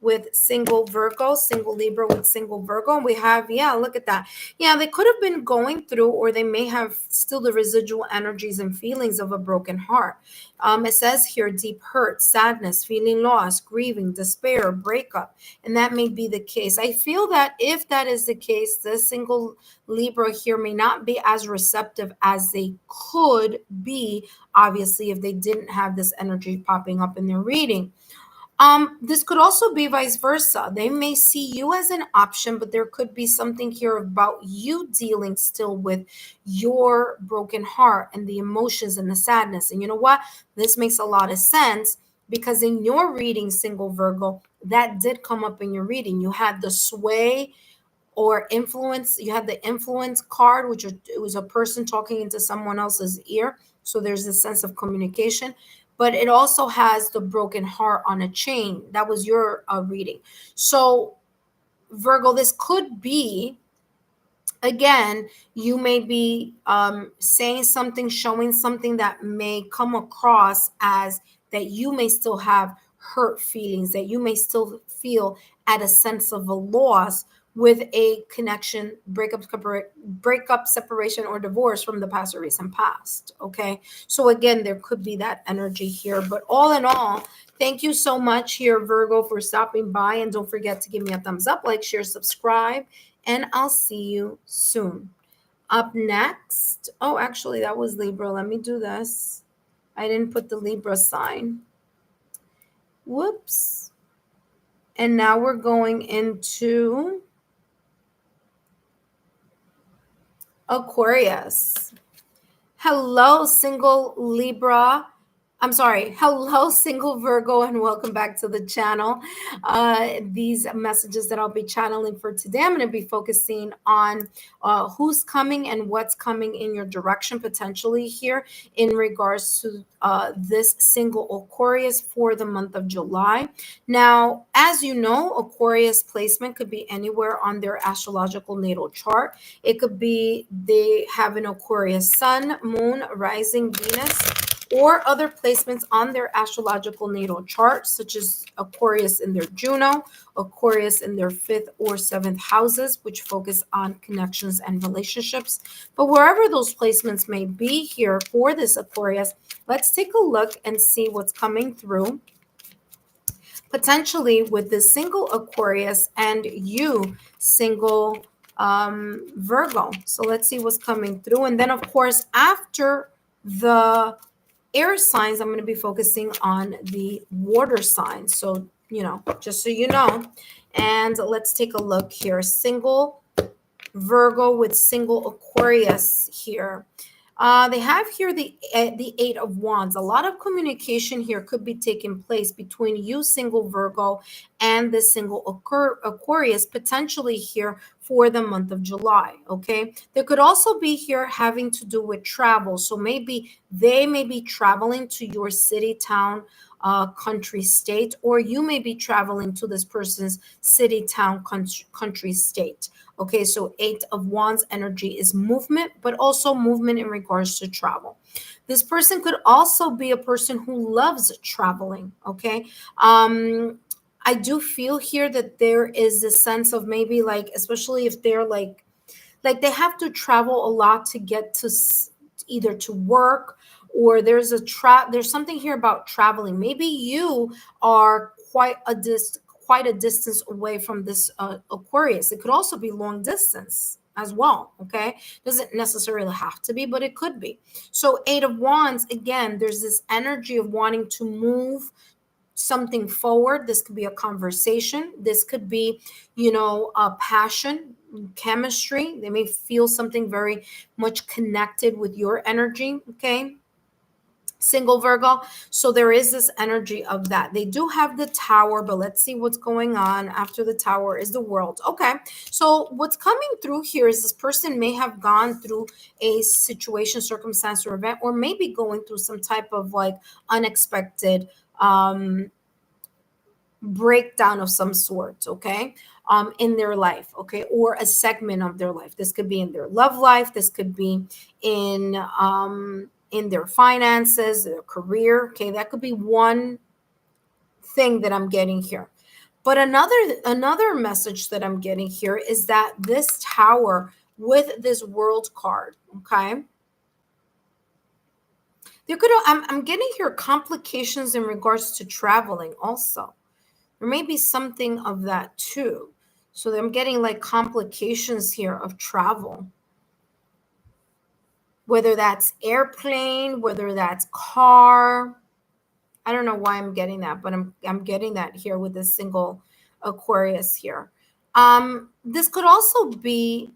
with single Virgo, single Libra with single Virgo. And we have, look at that. Yeah, they could have been going through, or they may have still the residual energies and feelings of a broken heart. It says here, deep hurt, sadness, feeling lost, grieving, despair, breakup. And that may be the case. I feel that if that is the case, the single Libra here may not be as receptive as they could be, obviously, if they didn't have this energy popping up in their reading. This could also be vice versa. They may see you as an option, but there could be something here about you dealing still with your broken heart and the emotions and the sadness. And you know what? This makes a lot of sense because in your reading, single Virgo, that did come up in your reading. You had the sway or influence. You had the influence card, which it was a person talking into someone else's ear. So there's a sense of communication. But it also has the broken heart on a chain. That was your reading. So Virgo, this could be, again, you may be saying something, showing something that may come across as that you may still have hurt feelings, that you may still feel at a sense of a loss with a connection, breakup, separation, or divorce from the past or recent past. Okay. So again, there could be that energy here. But all in all, thank you so much here, Virgo, for stopping by. And don't forget to give me a thumbs up, like, share, subscribe, and I'll see you soon. Up next, oh, actually, that was Libra. Let me do this. I didn't put the Libra sign. Whoops. And now we're going into Aquarius. Hello, single Libra. I'm sorry. Hello, single Virgo, and welcome back to the channel. These messages that I'll be channeling for today, I'm going to be focusing on who's coming and what's coming in your direction potentially here in regards to this single Aquarius for the month of July. Now, as you know, Aquarius placement could be anywhere on their astrological natal chart. It could be they have an Aquarius sun, moon, rising, Venus, or other placements on their astrological natal chart, such as Aquarius in their Juno, Aquarius in their 5th or 7th houses, which focus on connections and relationships. But wherever those placements may be here for this Aquarius, let's take a look and see what's coming through potentially with this single Aquarius and you, single Virgo. So let's see what's coming through. And then, of course, after the air signs, I'm going to be focusing on the water signs. So, just so you know. And let's take a look here. Single Virgo with single Aquarius here. They have here the Eight of Wands. A lot of communication here could be taking place between you, single Virgo, and the single Aquarius, potentially here for the month of July. Okay, there could also be here having to do with travel. So maybe they may be traveling to your city, town, country, state, or you may be traveling to this person's city, town, country, state. Okay, so Eight of Wands energy is movement, but also movement in regards to travel. This person could also be a person who loves traveling. Okay, I do feel here that there is this sense of maybe like, especially if they're like they have to travel a lot to get to either to work, or there's something here about traveling. Maybe you are quite a distance away from this Aquarius. It could also be long distance as well. Okay, doesn't necessarily have to be, but it could be. So Eight of Wands, again, there's this energy of wanting to move something forward. This could be a conversation. This could be, a passion, chemistry. They may feel something very much connected with your energy. Okay, single Virgo. So there is this energy of that. They do have the Tower, but let's see what's going on. After the Tower is the World. Okay, so what's coming through here is this person may have gone through a situation, circumstance, or event, or maybe going through some type of like unexpected breakdown of some sort. Okay, in their life. Okay, or a segment of their life. This could be in their love life. This could be in their finances, their career. Okay, that could be one thing that I'm getting here. But another message that I'm getting here is that this Tower with this World card. Okay, I'm getting here complications in regards to traveling also. There may be something of that too. So I'm getting like complications here of travel, whether that's airplane, whether that's car. I don't know why I'm getting that, but I'm getting that here with this single Aquarius here. This could also be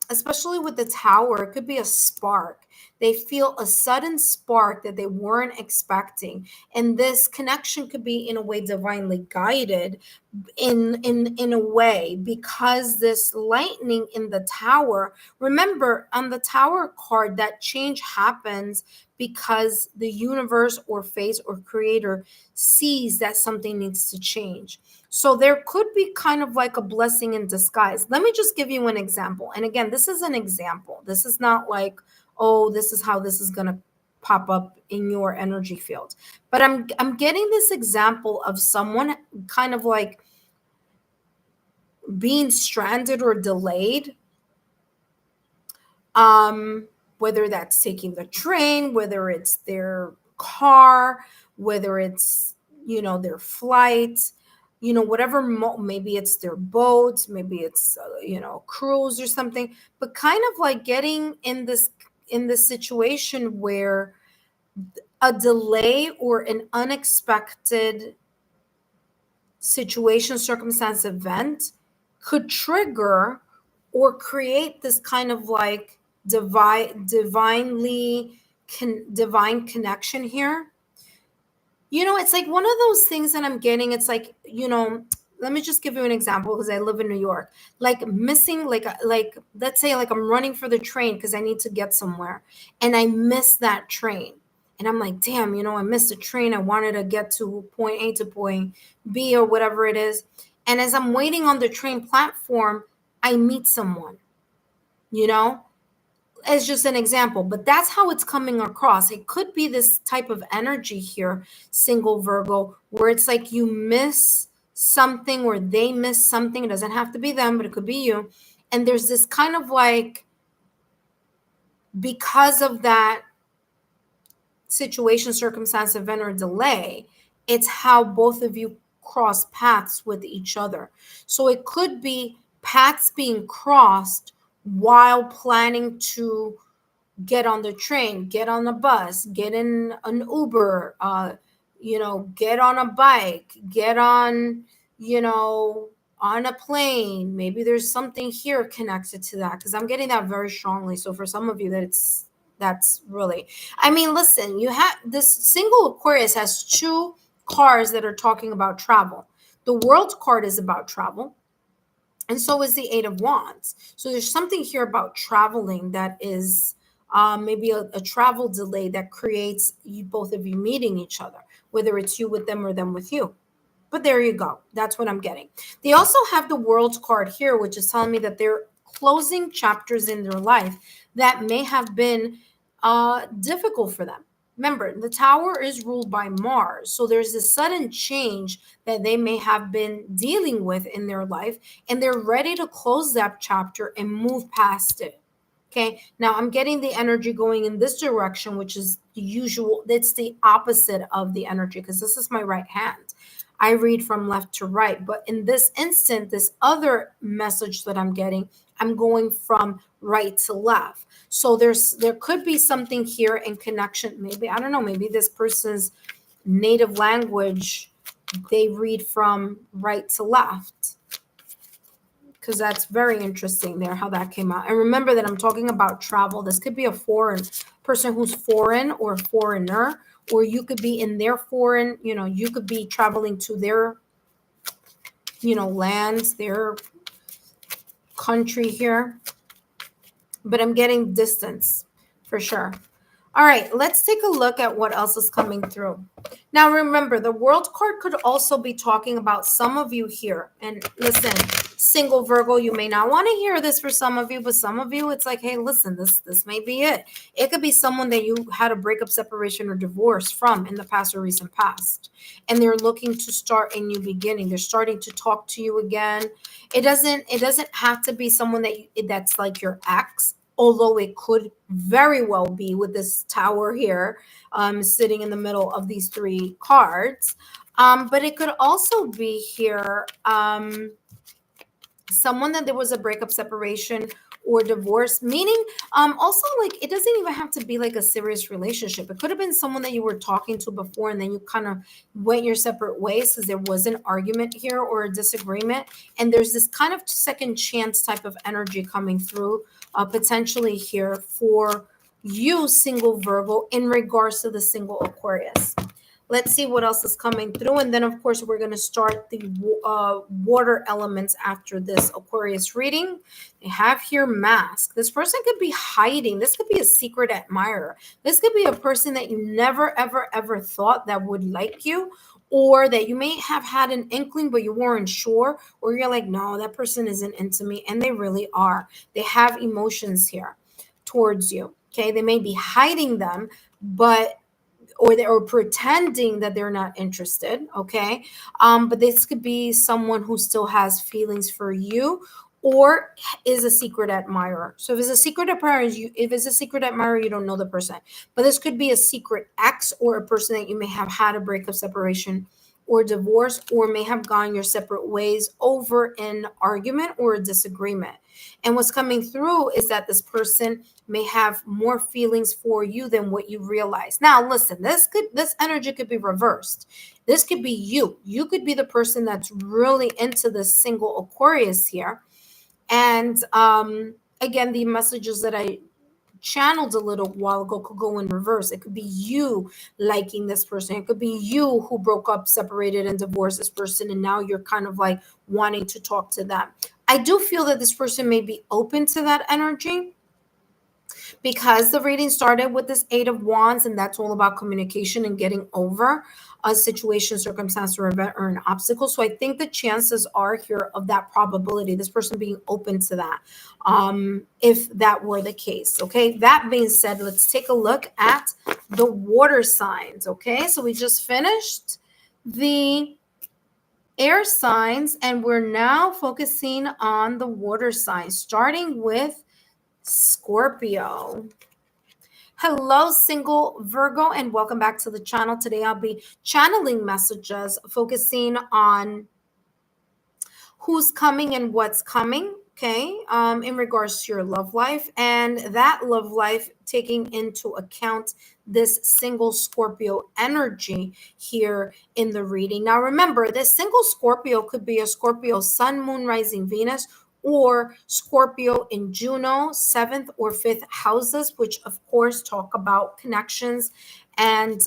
especially with the Tower, it could be a spark. They feel a sudden spark that they weren't expecting. And this connection could be in a way divinely guided in a way, because this lightning in the Tower, remember on the Tower card, that change happens because the universe or fate or creator sees that something needs to change. So there could be kind of like a blessing in disguise. Let me just give you an example. And again, this is an example. This is not like, oh, this is how this is going to pop up in your energy field. But I'm getting this example of someone kind of like being stranded or delayed. Whether that's taking the train, whether it's their car, whether it's, their flight, whatever, maybe it's their boat, maybe it's, cruise or something, but kind of like getting in this situation where a delay or an unexpected situation, circumstance, event could trigger or create this kind of like divine connection here. It's like one of those things that I'm getting. It's like, let me just give you an example, because I live in New York. Like missing, like let's say like I'm running for the train because I need to get somewhere, and I miss that train. And I'm like, damn, I missed the train. I wanted to get to point A to point B or whatever it is. And as I'm waiting on the train platform, I meet someone, as just an example, but that's how it's coming across. It could be this type of energy here, single Virgo, where it's like you miss something or they miss something. It doesn't have to be them, but it could be you. And there's this kind of like, because of that situation, circumstance, event, or delay, it's how both of you cross paths with each other. So it could be paths being crossed while planning to get on the train, get on a bus, get in an Uber, get on a bike, get on, on a plane. Maybe there's something here connected to that, because I'm getting that very strongly. So for some of you, that's really, listen, you have this single Aquarius has two cards that are talking about travel. The World card is about travel. And so is the Eight of Wands. So there's something here about traveling that is maybe a travel delay that creates you, both of you meeting each other, whether it's you with them or them with you. But there you go. That's what I'm getting. They also have the World card here, which is telling me that they're closing chapters in their life that may have been difficult for them. Remember, the Tower is ruled by Mars. So there's a sudden change that they may have been dealing with in their life, and they're ready to close that chapter and move past it. Okay, now I'm getting the energy going in this direction, which is the usual. It's the opposite of the energy because this is my right hand. I read from left to right. But in this instant, this other message that I'm getting, I'm going from right to left. So there could be something here in connection. Maybe, I don't know, maybe this person's native language, they read from right to left. Because that's very interesting there, how that came out. And remember that I'm talking about travel. This could be a foreign person who's foreign or foreigner, or you could be in their foreign, you could be traveling to their, lands, their country here. But I'm getting distance for sure. All right, let's take a look at what else is coming through. Now, remember, the World card could also be talking about some of you here. And listen, single Virgo, you may not want to hear this for some of you, but some of you, it's like, hey, listen, this may be it. It could be someone that you had a breakup, separation, or divorce from in the past or recent past. And they're looking to start a new beginning. They're starting to talk to you again. It doesn't have to be someone that's like your ex, although it could very well be with this Tower here sitting in the middle of these three cards. But it could also be here someone that there was a breakup, separation, or divorce, meaning also, like, it doesn't even have to be like a serious relationship. It could have been someone that you were talking to before and then you kind of went your separate ways because there was an argument here or a disagreement, and there's this kind of second chance type of energy coming through potentially here for you, single Virgo, in regards to the single Aquarius. Let's see what else is coming through. And then, of course, we're going to start the water elements after this Aquarius reading. They have here mask. This person could be hiding. This could be a secret admirer. This could be a person that you never, ever, ever thought that would like you, or that you may have had an inkling, but you weren't sure, or you're like, no, that person isn't into me. And they really are. They have emotions here towards you. Okay. They may be hiding them, but or they're pretending that they're not interested, okay? But this could be someone who still has feelings for you or is a secret admirer. So if it's a secret admirer, you don't know the person. But this could be a secret ex or a person that you may have had a breakup, separation, or divorce, or may have gone your separate ways over an argument or a disagreement. And what's coming through is that this person may have more feelings for you than what you realize. Now, listen, this energy could be reversed. This could be you. You could be the person that's really into this single Aquarius here. And again, the messages that I channeled a little while ago could go in reverse. It could be you liking this person. It could be you who broke up, separated, and divorced this person, and now you're kind of like wanting to talk to them. I do feel that this person may be open to that energy, because the reading started with this Eight of Wands, and that's all about communication and getting over a situation, circumstance, or event, or an obstacle. So I think the chances are here of that probability, this person being open to that, if that were the case. Okay, that being said, let's take a look at the water signs. Okay, so we just finished the air signs, and we're now focusing on the water signs, starting with Scorpio. Hello, single Virgo, and welcome back to the channel. Today I'll be channeling messages focusing on who's coming and what's coming, okay, in regards to your love life, and that love life taking into account this single Scorpio energy here in the reading. Now, remember, this single Scorpio could be a Scorpio Sun, Moon, Rising, Venus, or Scorpio in Juno, 7th or 5th houses, which of course talk about connections and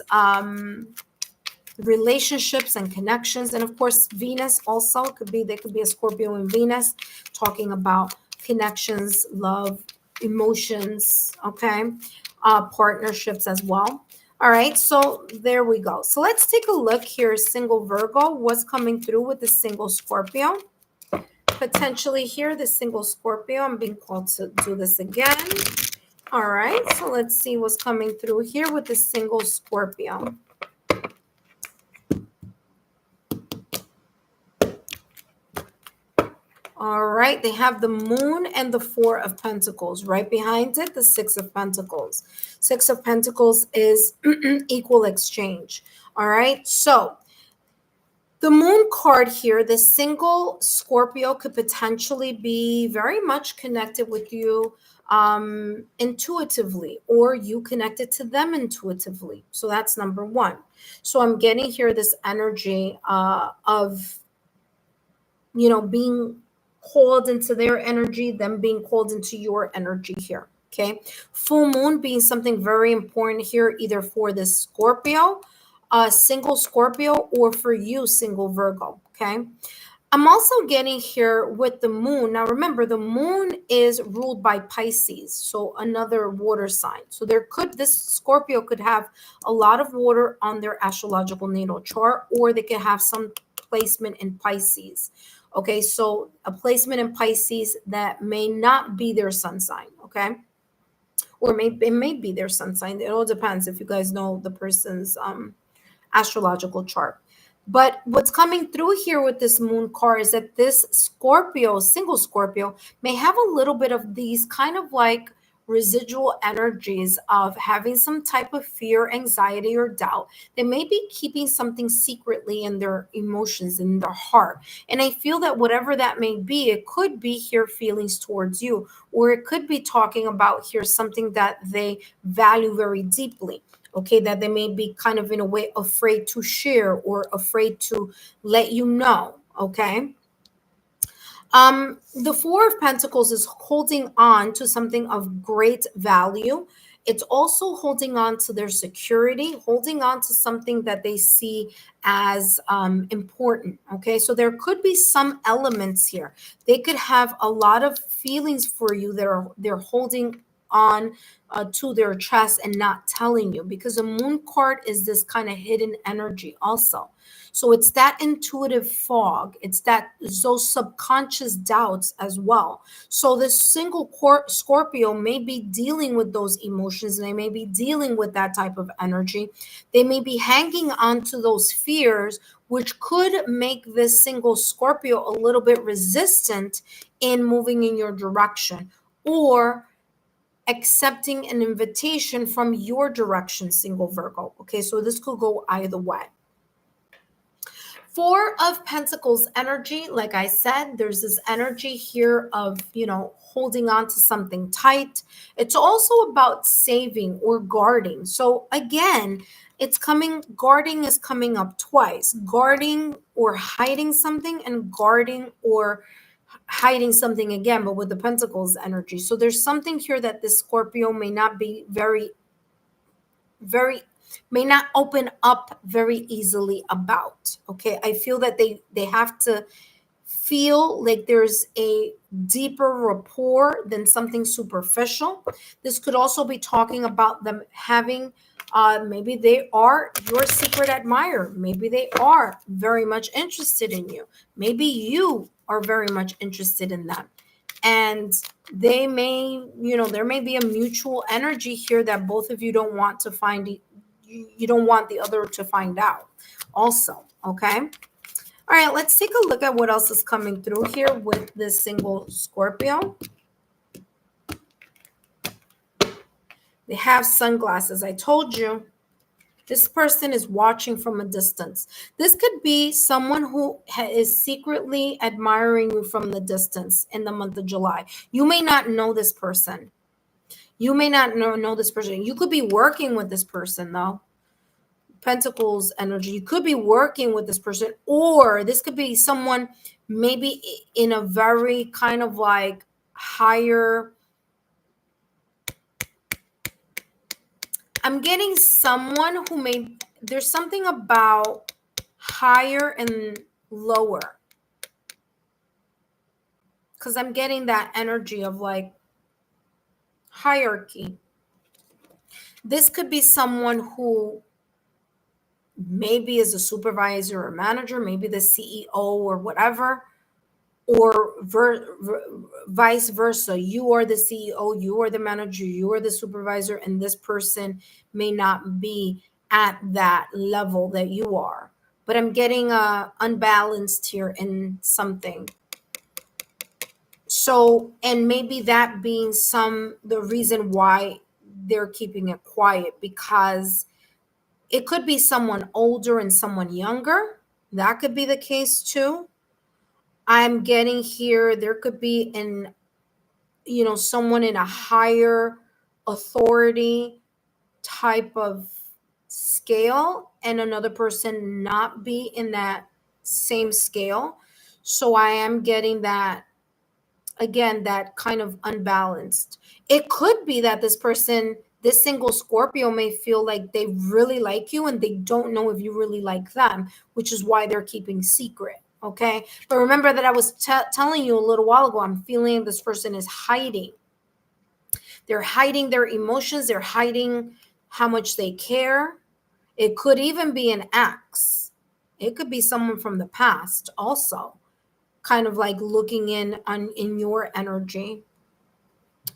relationships and connections. And of course, Venus also could be, there could be a Scorpio in Venus talking about connections, love, emotions, okay, partnerships as well. All right, so there we go. So let's take a look here. Single Virgo, what's coming through with the single Scorpio? Potentially here, the single Scorpio. I'm being called to do this again. All right, so let's see what's coming through here with the single Scorpio. All right, they have the Moon and the Four of Pentacles. Right behind it, the Six of Pentacles. Six of Pentacles is equal exchange. All right, so the Moon card here, the single Scorpio could potentially be very much connected with you intuitively, or you connected to them intuitively. So that's number one. So I'm getting here this energy of, you know, being called into their energy, them being called into your energy here. Okay. Full moon being something very important here, either for the Scorpio, single Scorpio, or for you, single Virgo. Okay. I'm also getting here with the moon. Now, remember, the moon is ruled by Pisces, so another water sign. So this Scorpio could have a lot of water on their astrological natal chart, or they could have some placement in Pisces. Okay, so a placement in Pisces that may not be their sun sign, okay? Or it may be their sun sign. It all depends if you guys know the person's astrological chart. But what's coming through here with this moon card is that this Scorpio, single Scorpio, may have a little bit of these kind of like residual energies of having some type of fear, anxiety, or doubt. They may be keeping something secretly in their emotions, in their heart. And I feel that whatever that may be, it could be here feelings towards you, or it could be talking about here something that they value very deeply. Okay, that they may be kind of in a way afraid to share or afraid to let you know. Okay. The Four of Pentacles is holding on to something of great value. It's also holding on to their security, holding on to something that they see as important. Okay, so there could be some elements here. They could have a lot of feelings for you that they're holding on to their chest and not telling you, because the moon card is this kind of hidden energy also. So it's that intuitive fog. It's those subconscious doubts as well. So this single Scorpio may be dealing with those emotions. And they may be dealing with that type of energy. They may be hanging on to those fears, which could make this single Scorpio a little bit resistant in moving in your direction, or accepting an invitation from your direction, single Virgo. Okay, so this could go either way. Four of Pentacles energy, like I said, there's this energy here of, you know, holding on to something tight. It's also about saving or guarding. So again, guarding is coming up twice. Guarding or hiding something, and guarding or hiding something again, but with the Pentacles energy. So there's something here that this Scorpio may not be may not open up very easily about. Okay, I feel that they have to feel like there's a deeper rapport than something superficial. This could also be talking about them having maybe they are your secret admirer. Maybe they are very much interested in you. Maybe you are very much interested in them. And they may, you know, there may be a mutual energy here that both of you don't want to find. You don't want the other to find out also. Okay. All right. Let's take a look at what else is coming through here with this single Scorpio. They have sunglasses. I told you. This person is watching from a distance. This could be someone who is secretly admiring you from the distance in the month of July. You may not know this person. You may not know this person. You could be working with this person, though. Pentacles energy. You could be working with this person, or this could be someone maybe in a very kind of like higher. I'm getting someone who may there's something about higher and lower, because I'm getting that energy of like hierarchy. This could be someone who maybe is a supervisor or manager, maybe the CEO or whatever, or vice versa. You are the CEO, you are the manager, you are the supervisor, and this person may not be at that level that you are. But I'm getting unbalanced here in something. So, and maybe that being the reason why they're keeping it quiet, because it could be someone older and someone younger. That could be the case too. I'm getting here, there could be someone in a higher authority type of scale and another person not be in that same scale. So I am getting that, again, that kind of unbalanced. It could be that this single Scorpio may feel like they really like you and they don't know if you really like them, which is why they're keeping secret. Okay. But remember that I was telling you a little while ago, I'm feeling this person is hiding. They're hiding their emotions. They're hiding how much they care. It could even be an ex. It could be someone from the past also, kind of like looking in your energy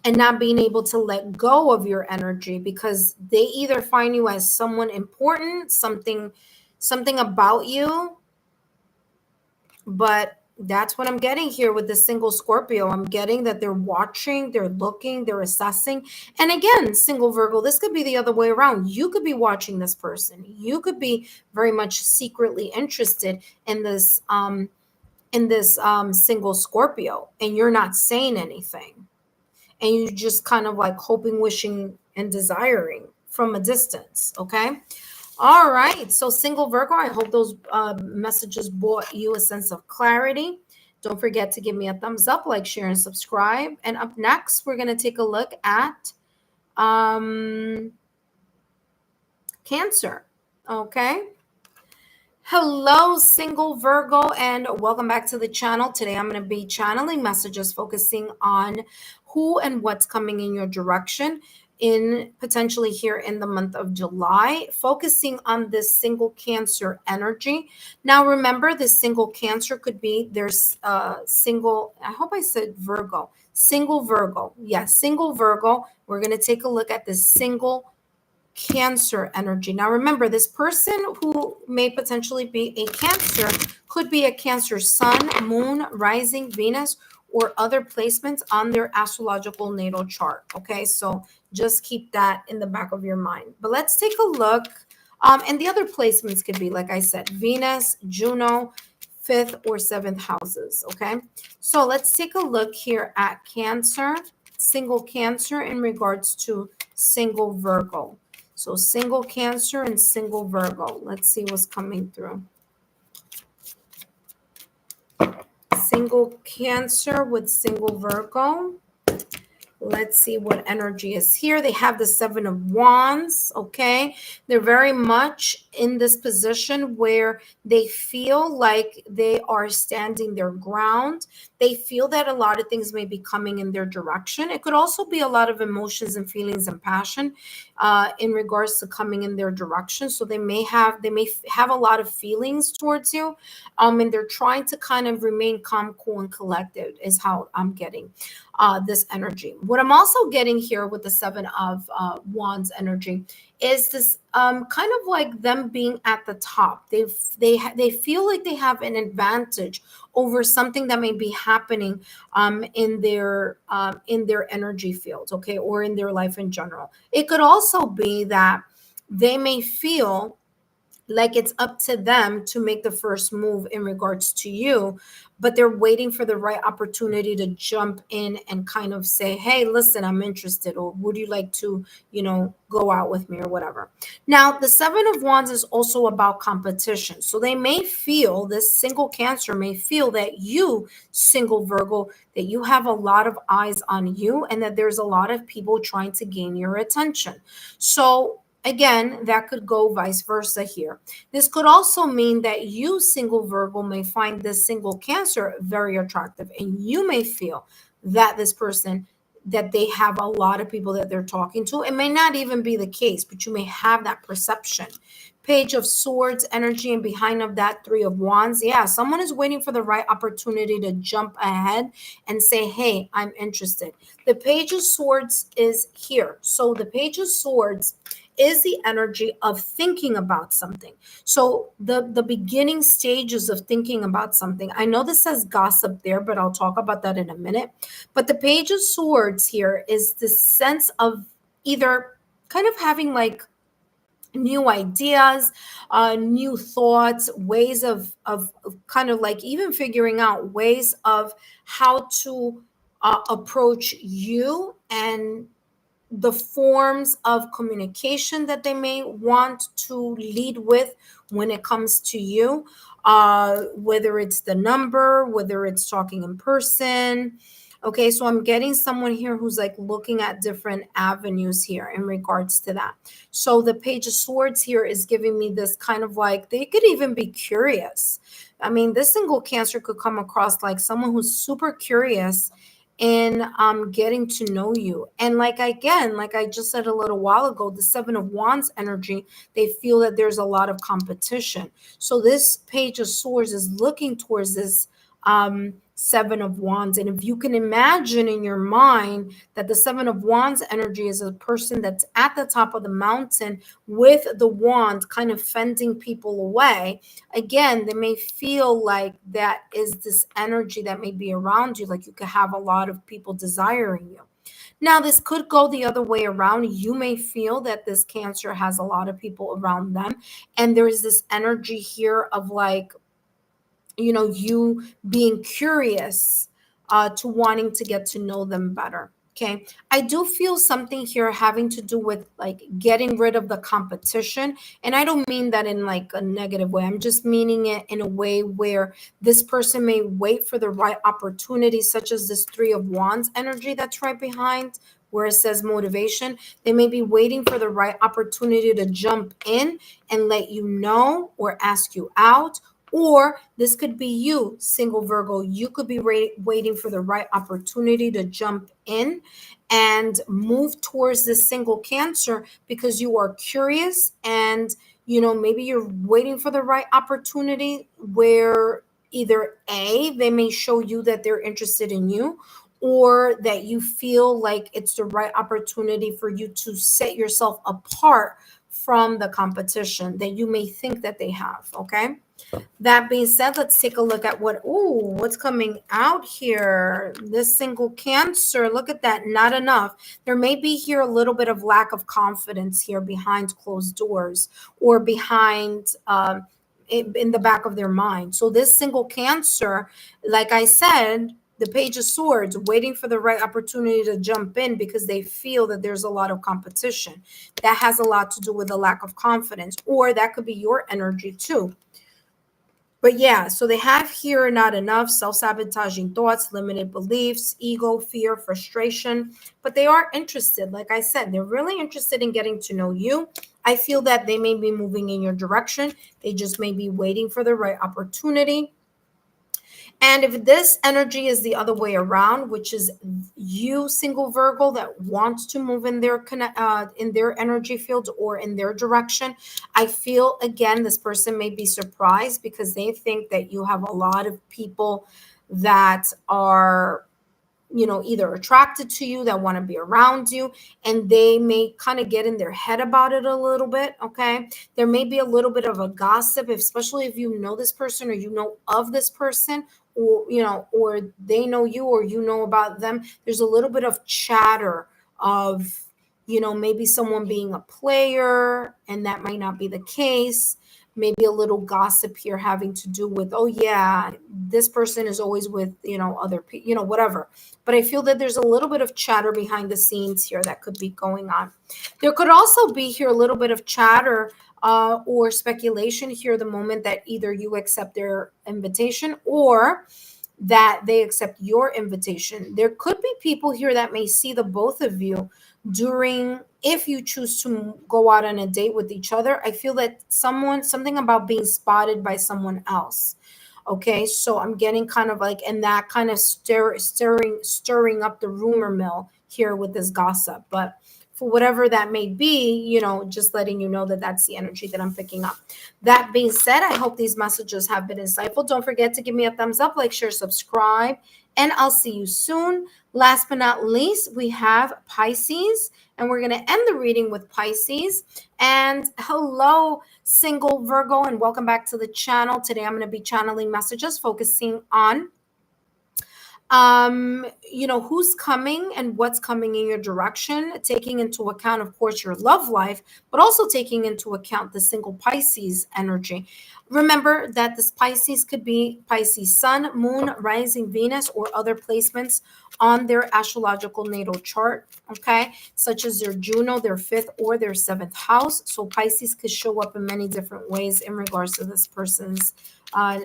and not being able to let go of your energy, because they either find you as someone important, something about you. But that's what I'm getting here with the single Scorpio. I'm getting that they're watching, they're looking, they're assessing. And again, single Virgo, this could be the other way around. You could be watching this person. You could be very much secretly interested in this single Scorpio, and you're not saying anything, and you just kind of like hoping, wishing, and desiring from a distance. Okay. All right. So single Virgo, I hope those messages brought you a sense of clarity. Don't forget to give me a thumbs up, like, share, and subscribe. And up next, we're going to take a look at Cancer. Okay. Hello, single Virgo, and welcome back to the channel. Today, I'm going to be channeling messages focusing on who and what's coming in your direction in potentially here in the month of July, focusing on this single Cancer energy. Now, remember, this single Cancer could be there's single, I hope I said Virgo, single Virgo. Yes, single Virgo. We're going to take a look at this single Cancer energy. Now, remember, this person who may potentially be a Cancer could be a Cancer sun, moon, rising, Venus, or other placements on their astrological natal chart. Okay, so just keep that in the back of your mind. But let's take a look. And the other placements could be, like I said, Venus, Juno, 5th or 7th houses. Okay, so let's take a look here at Cancer, single Cancer in regards to single Virgo. So single Cancer and single Virgo. Let's see what's coming through. Single Cancer with single Virgo. Let's see what energy is here. They have the 7 of Wands, okay? They're very much in this position where they feel like they are standing their ground. They feel that a lot of things may be coming in their direction. It could also be a lot of emotions and feelings and passion in regards to coming in their direction. So they may have a lot of feelings towards you, and they're trying to kind of remain calm, cool, and collected is how I'm getting this energy. What I'm also getting here with the 7 of Wands energy is this kind of like them being at the top. They feel like they have an advantage over something that may be happening in their energy field, okay, or in their life in general. It could also be that they may feel like it's up to them to make the first move in regards to you, but they're waiting for the right opportunity to jump in and kind of say, hey, listen, I'm interested, or would you like to, go out with me or whatever. Now, the 7 of Wands is also about competition. So they may feel, this single Cancer may feel that you, single Virgo, that you have a lot of eyes on you and that there's a lot of people trying to gain your attention. So Again, that could go vice versa here. This could also mean that you, single Virgo, may find this single Cancer very attractive, and you may feel that this person, that they have a lot of people that they're talking to. It may not even be the case, but you may have that perception. Page of Swords energy, and behind of that, Three of Wands. Yeah, someone is waiting for the right opportunity to jump ahead and say, hey, I'm interested. The Page of Swords is here. So the Page of Swords is the energy of thinking about something. So the beginning stages of thinking about something. I know this says gossip there, but I'll talk about that in a minute. But the Page of Swords here is the sense of either kind of having like new ideas, new thoughts, ways of kind of like even figuring out ways of how to approach you, and the forms of communication that they may want to lead with when it comes to you, whether it's the number, whether it's talking in person. Okay, so I'm getting someone here who's like looking at different avenues here in regards to that. So the Page of Swords here is giving me this kind of like, they could even be curious. I mean, this single Cancer could come across like someone who's super curious in getting to know you. And like, again, like I just said a little while ago, the Seven of Wands energy, they feel that there's a lot of competition. So this Page of Swords is looking towards this Seven of Wands. And if you can imagine in your mind that the Seven of Wands energy is a person that's at the top of the mountain with the wand kind of fending people away, again, they may feel like that is this energy that may be around you, like you could have a lot of people desiring you. Now, this could go the other way around. You may feel that this Cancer has a lot of people around them, and there is this energy here of like, you know, you being curious to wanting to get to know them better. Okay, I do feel something here having to do with like getting rid of the competition. And I don't mean that in like a negative way. I'm just meaning it in a way where this person may wait for the right opportunity, such as this Three of Wands energy that's right behind where it says motivation. They may be waiting for the right opportunity to jump in and let you know or ask you out. Or this could be you, single Virgo. You could be waiting for the right opportunity to jump in and move towards this single Cancer because you are curious, and you know, maybe you're waiting for the right opportunity where either A, they may show you that they're interested in you, or that you feel like it's the right opportunity for you to set yourself apart from the competition that you may think that they have. Okay. That being said, let's take a look at what's coming out here. This single Cancer, look at that, not enough. There may be here a little bit of lack of confidence here behind closed doors, or behind in the back of their mind. So this single Cancer, like I said, the Page of Swords, waiting for the right opportunity to jump in because they feel that there's a lot of competition. That has a lot to do with a lack of confidence, or that could be your energy too. But yeah, so they have here not enough, self-sabotaging thoughts, limited beliefs, ego, fear, frustration. But they are interested. Like I said, they're really interested in getting to know you. I feel that they may be moving in your direction. They just may be waiting for the right opportunity. And if this energy is the other way around, which is you, single Virgo, that wants to move in their energy field or in their direction, I feel again this person may be surprised because they think that you have a lot of people that are, you know, either attracted to you, that want to be around you, and they may kind of get in their head about it a little bit. Okay, there may be a little bit of a gossip, especially if you know this person or you know of this person, or you know, or they know you or you know about them. There's a little bit of chatter of, you know, maybe someone being a player, and that might not be the case. Maybe a little gossip here having to do with, oh yeah, this person is always with, you know, other people, you know, whatever. But I feel that there's a little bit of chatter behind the scenes here that could be going on. There could also be here a little bit of chatter or speculation here the moment that either you accept their invitation or that they accept your invitation. There could be people here that may see the both of you during, if you choose to go out on a date with each other, I feel that something about being spotted by someone else. Okay, so I'm getting kind of like, and that kind of stirring up the rumor mill here with this gossip. But for whatever that may be, just letting you know that that's the energy that I'm picking up. That being said, I hope these messages have been insightful. Don't forget to give me a thumbs up, like, share, subscribe, and I'll see you soon. Last but not least, we have Pisces, and we're going to end the reading with Pisces. And hello, single Virgo, and welcome back to the channel. Today, I'm going to be channeling messages focusing on who's coming and what's coming in your direction, taking into account, of course, your love life, but also taking into account the single Pisces energy. Remember that this Pisces could be Pisces sun, moon, rising Venus, or other placements on their astrological natal chart, okay, such as their Juno, their fifth or their seventh house. So Pisces could show up in many different ways in regards to this person's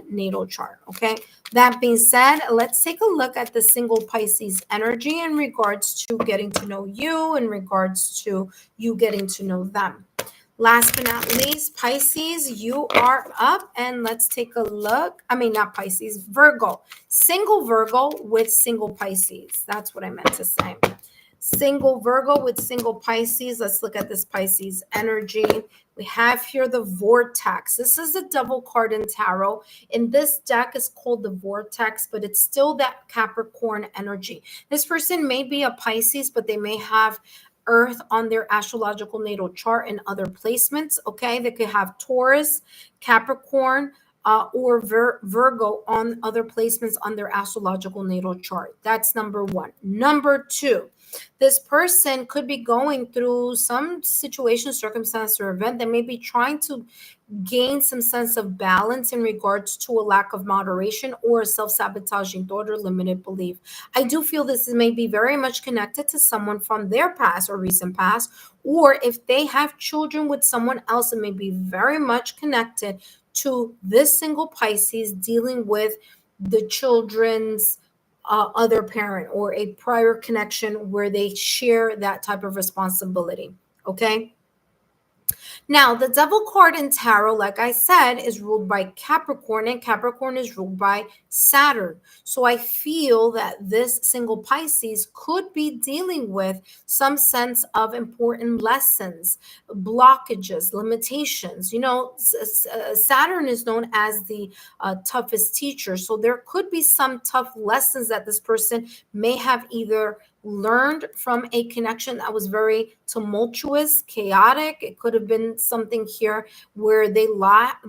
natal chart, okay. That being said, let's take a look at the single Pisces energy in regards to getting to know you, in regards to you getting to know them. Last but not least, Pisces, you are up, and let's take a look. I mean, not Pisces, Virgo. Single Virgo with single Pisces. That's what I meant to say. Single Virgo with single Pisces. Let's look at this Pisces energy. We have here the Vortex. This is a double card in tarot. In this deck, it's called the Vortex, but it's still that Capricorn energy. This person may be a Pisces, but they may have Earth on their astrological natal chart and other placements, okay? They could have Taurus, Capricorn, or Virgo on other placements on their astrological natal chart. That's number one. Number two, this person could be going through some situation, circumstance, or event that may be trying to gain some sense of balance in regards to a lack of moderation or a self-sabotaging thought or limited belief. I do feel this may be very much connected to someone from their past or recent past, or if they have children with someone else, it may be very much connected to this single Pisces dealing with the children's other parent or a prior connection where they share that type of responsibility, okay? Now, the Devil card in tarot, like I said, is ruled by Capricorn, and Capricorn is ruled by Saturn. So I feel that this single Pisces could be dealing with some sense of important lessons, blockages, limitations. Saturn is known as the toughest teacher. So there could be some tough lessons that this person may have either learned from a connection that was very tumultuous, chaotic. It could have been something here where they lacked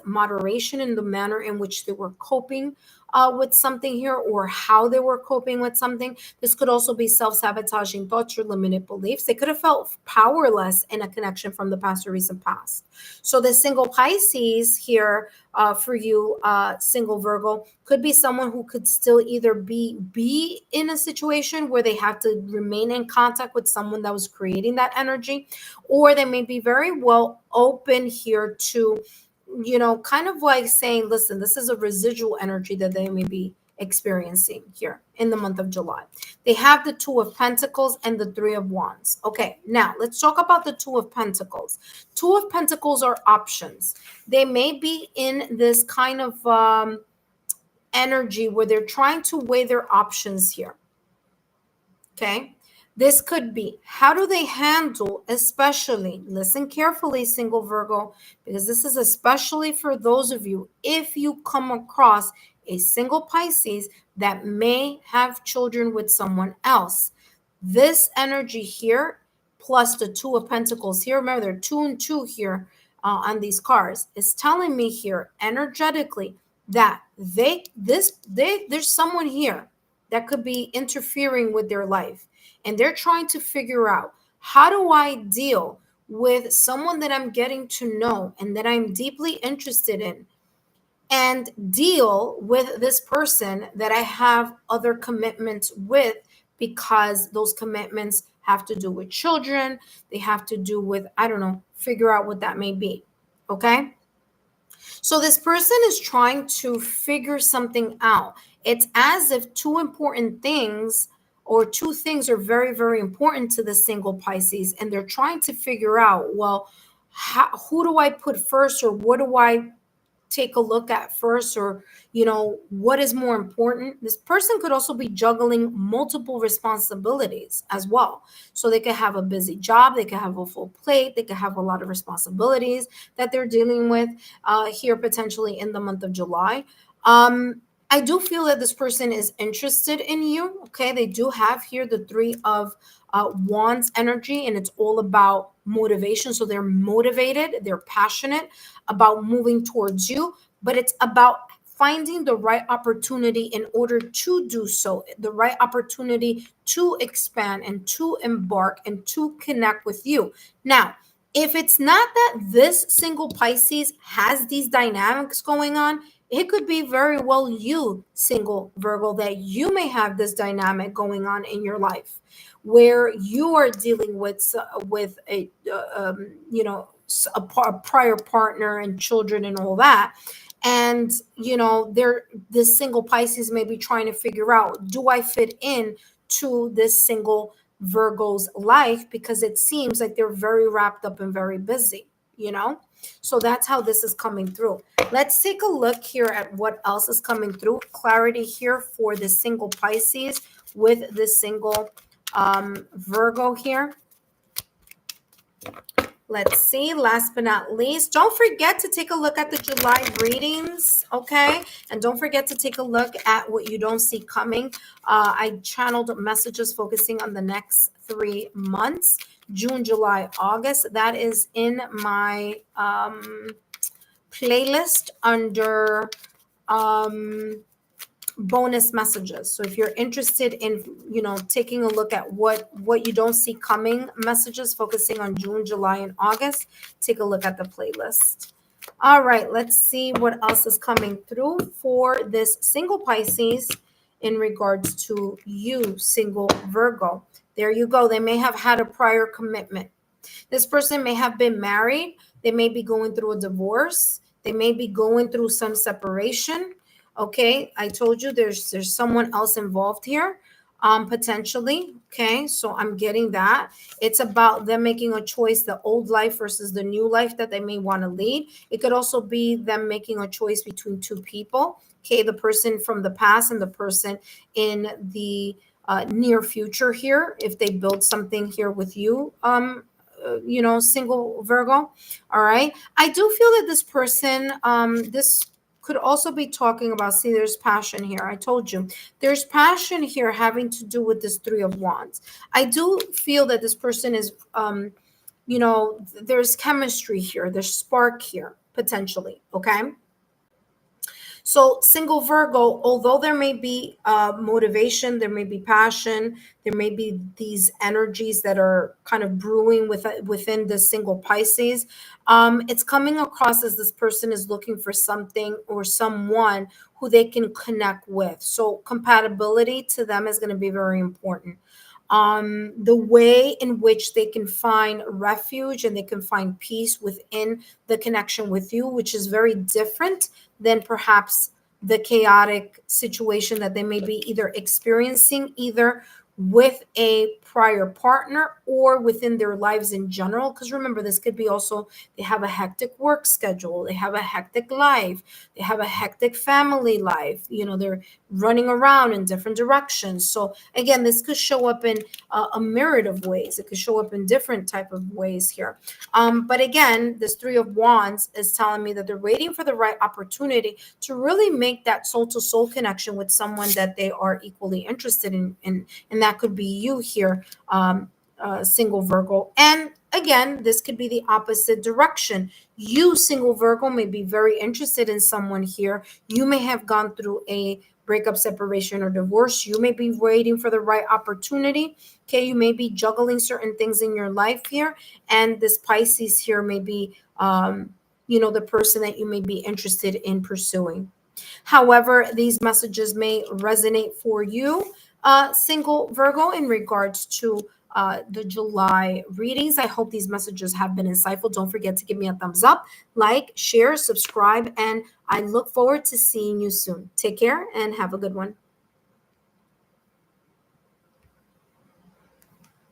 moderation in the manner in which they were coping with something here, or how they were coping with something. This could also be self-sabotaging thoughts or limited beliefs. They could have felt powerless in a connection from the past or recent past. So the single Pisces here for you, single Virgo, could be someone who could still either be in a situation where they have to remain in contact with someone that was creating that energy, or they may be very well open here to, kind of like saying, listen, this is a residual energy that they may be experiencing here in the month of July. They have the Two of Pentacles and the Three of Wands. Okay, now let's talk about the Two of Pentacles. Two of Pentacles are options. They may be in this kind of energy where they're trying to weigh their options here. Okay, this could be, how do they handle, especially, listen carefully, single Virgo, because this is especially for those of you, if you come across a single Pisces that may have children with someone else. This energy here, plus the Two of Pentacles here, remember there are 2 and 2 here on these cards, is telling me here energetically that there's someone here that could be interfering with their life. And they're trying to figure out, how do I deal with someone that I'm getting to know and that I'm deeply interested in, and deal with this person that I have other commitments with, because those commitments have to do with children. They have to do with, I don't know, figure out what that may be. Okay. So this person is trying to figure something out. It's as if two important things or two things are very, very important to the single Pisces, and they're trying to figure out, well, who do I put first, or what do I take a look at first, or what is more important. This person could also be juggling multiple responsibilities as well. So they could have a busy job, they could have a full plate, they could have a lot of responsibilities that they're dealing with here potentially in the month of July. I do feel that this person is interested in you. Okay, they do have here the Three of Wands energy, and it's all about motivation. So they're motivated, they're passionate about moving towards you, but it's about finding the right opportunity in order to do so, the right opportunity to expand and to embark and to connect with you. Now, if it's not that this single Pisces has these dynamics going on, it could be very well you, single Virgo, that you may have this dynamic going on in your life, where you are dealing with a a prior partner and children and all that. And this single Pisces may be trying to figure out, do I fit in to this single Virgo's life, because it seems like they're very wrapped up and very busy. So that's how this is coming through. Let's take a look here at what else is coming through. Clarity here for the single Pisces with the single Virgo here. Let's see. Last but not least, don't forget to take a look at the July readings, okay? And don't forget to take a look at what you don't see coming. I channeled messages focusing on the next 3 months, June, July, August. That is in my playlist under bonus messages. So if you're interested in taking a look at what you don't see coming messages focusing on June, July, and August, take a look at the playlist. All right, let's see what else is coming through for this single Pisces in regards to you, single Virgo. There you go. They may have had a prior commitment. This person may have been married. They may be going through a divorce. They may be going through some separation. Okay, I told you there's someone else involved here, potentially. Okay, so I'm getting that. It's about them making a choice, the old life versus the new life that they may want to lead. It could also be them making a choice between two people. Okay, the person from the past and the person in the near future here, if they build something here with you, single Virgo. All right, I do feel that this person, this could also be talking about, see, there's passion here. I told you there's passion here having to do with this Three of Wands. I do feel that this person is, there's chemistry here, there's spark here potentially. Okay. So single Virgo, although there may be motivation, there may be passion, there may be these energies that are kind of brewing within the single Pisces, it's coming across as this person is looking for something or someone who they can connect with. So compatibility to them is going to be very important. The way in which they can find refuge and they can find peace within the connection with you, which is very different than perhaps the chaotic situation that they may be either experiencing either with a prior partner or within their lives in general. Because remember, this could be also, they have a hectic work schedule, they have a hectic life, they have a hectic family life, they're running around in different directions. So again, this could show up in a myriad of ways. It could show up in different type of ways here. But again, this Three of Wands is telling me that they're waiting for the right opportunity to really make that soul to soul connection with someone that they are equally interested in. And that could be you here, single Virgo. And again, this could be the opposite direction. You, single Virgo, may be very interested in someone here. You may have gone through a breakup, separation, or divorce. You may be waiting for the right opportunity. Okay, you may be juggling certain things in your life here. And this Pisces here may be, the person that you may be interested in pursuing. However, these messages may resonate for you, single Virgo, in regards to the July readings. I hope these messages have been insightful. Don't forget to give me a thumbs up, like, share, subscribe, and I look forward to seeing you soon. Take care and have a good one.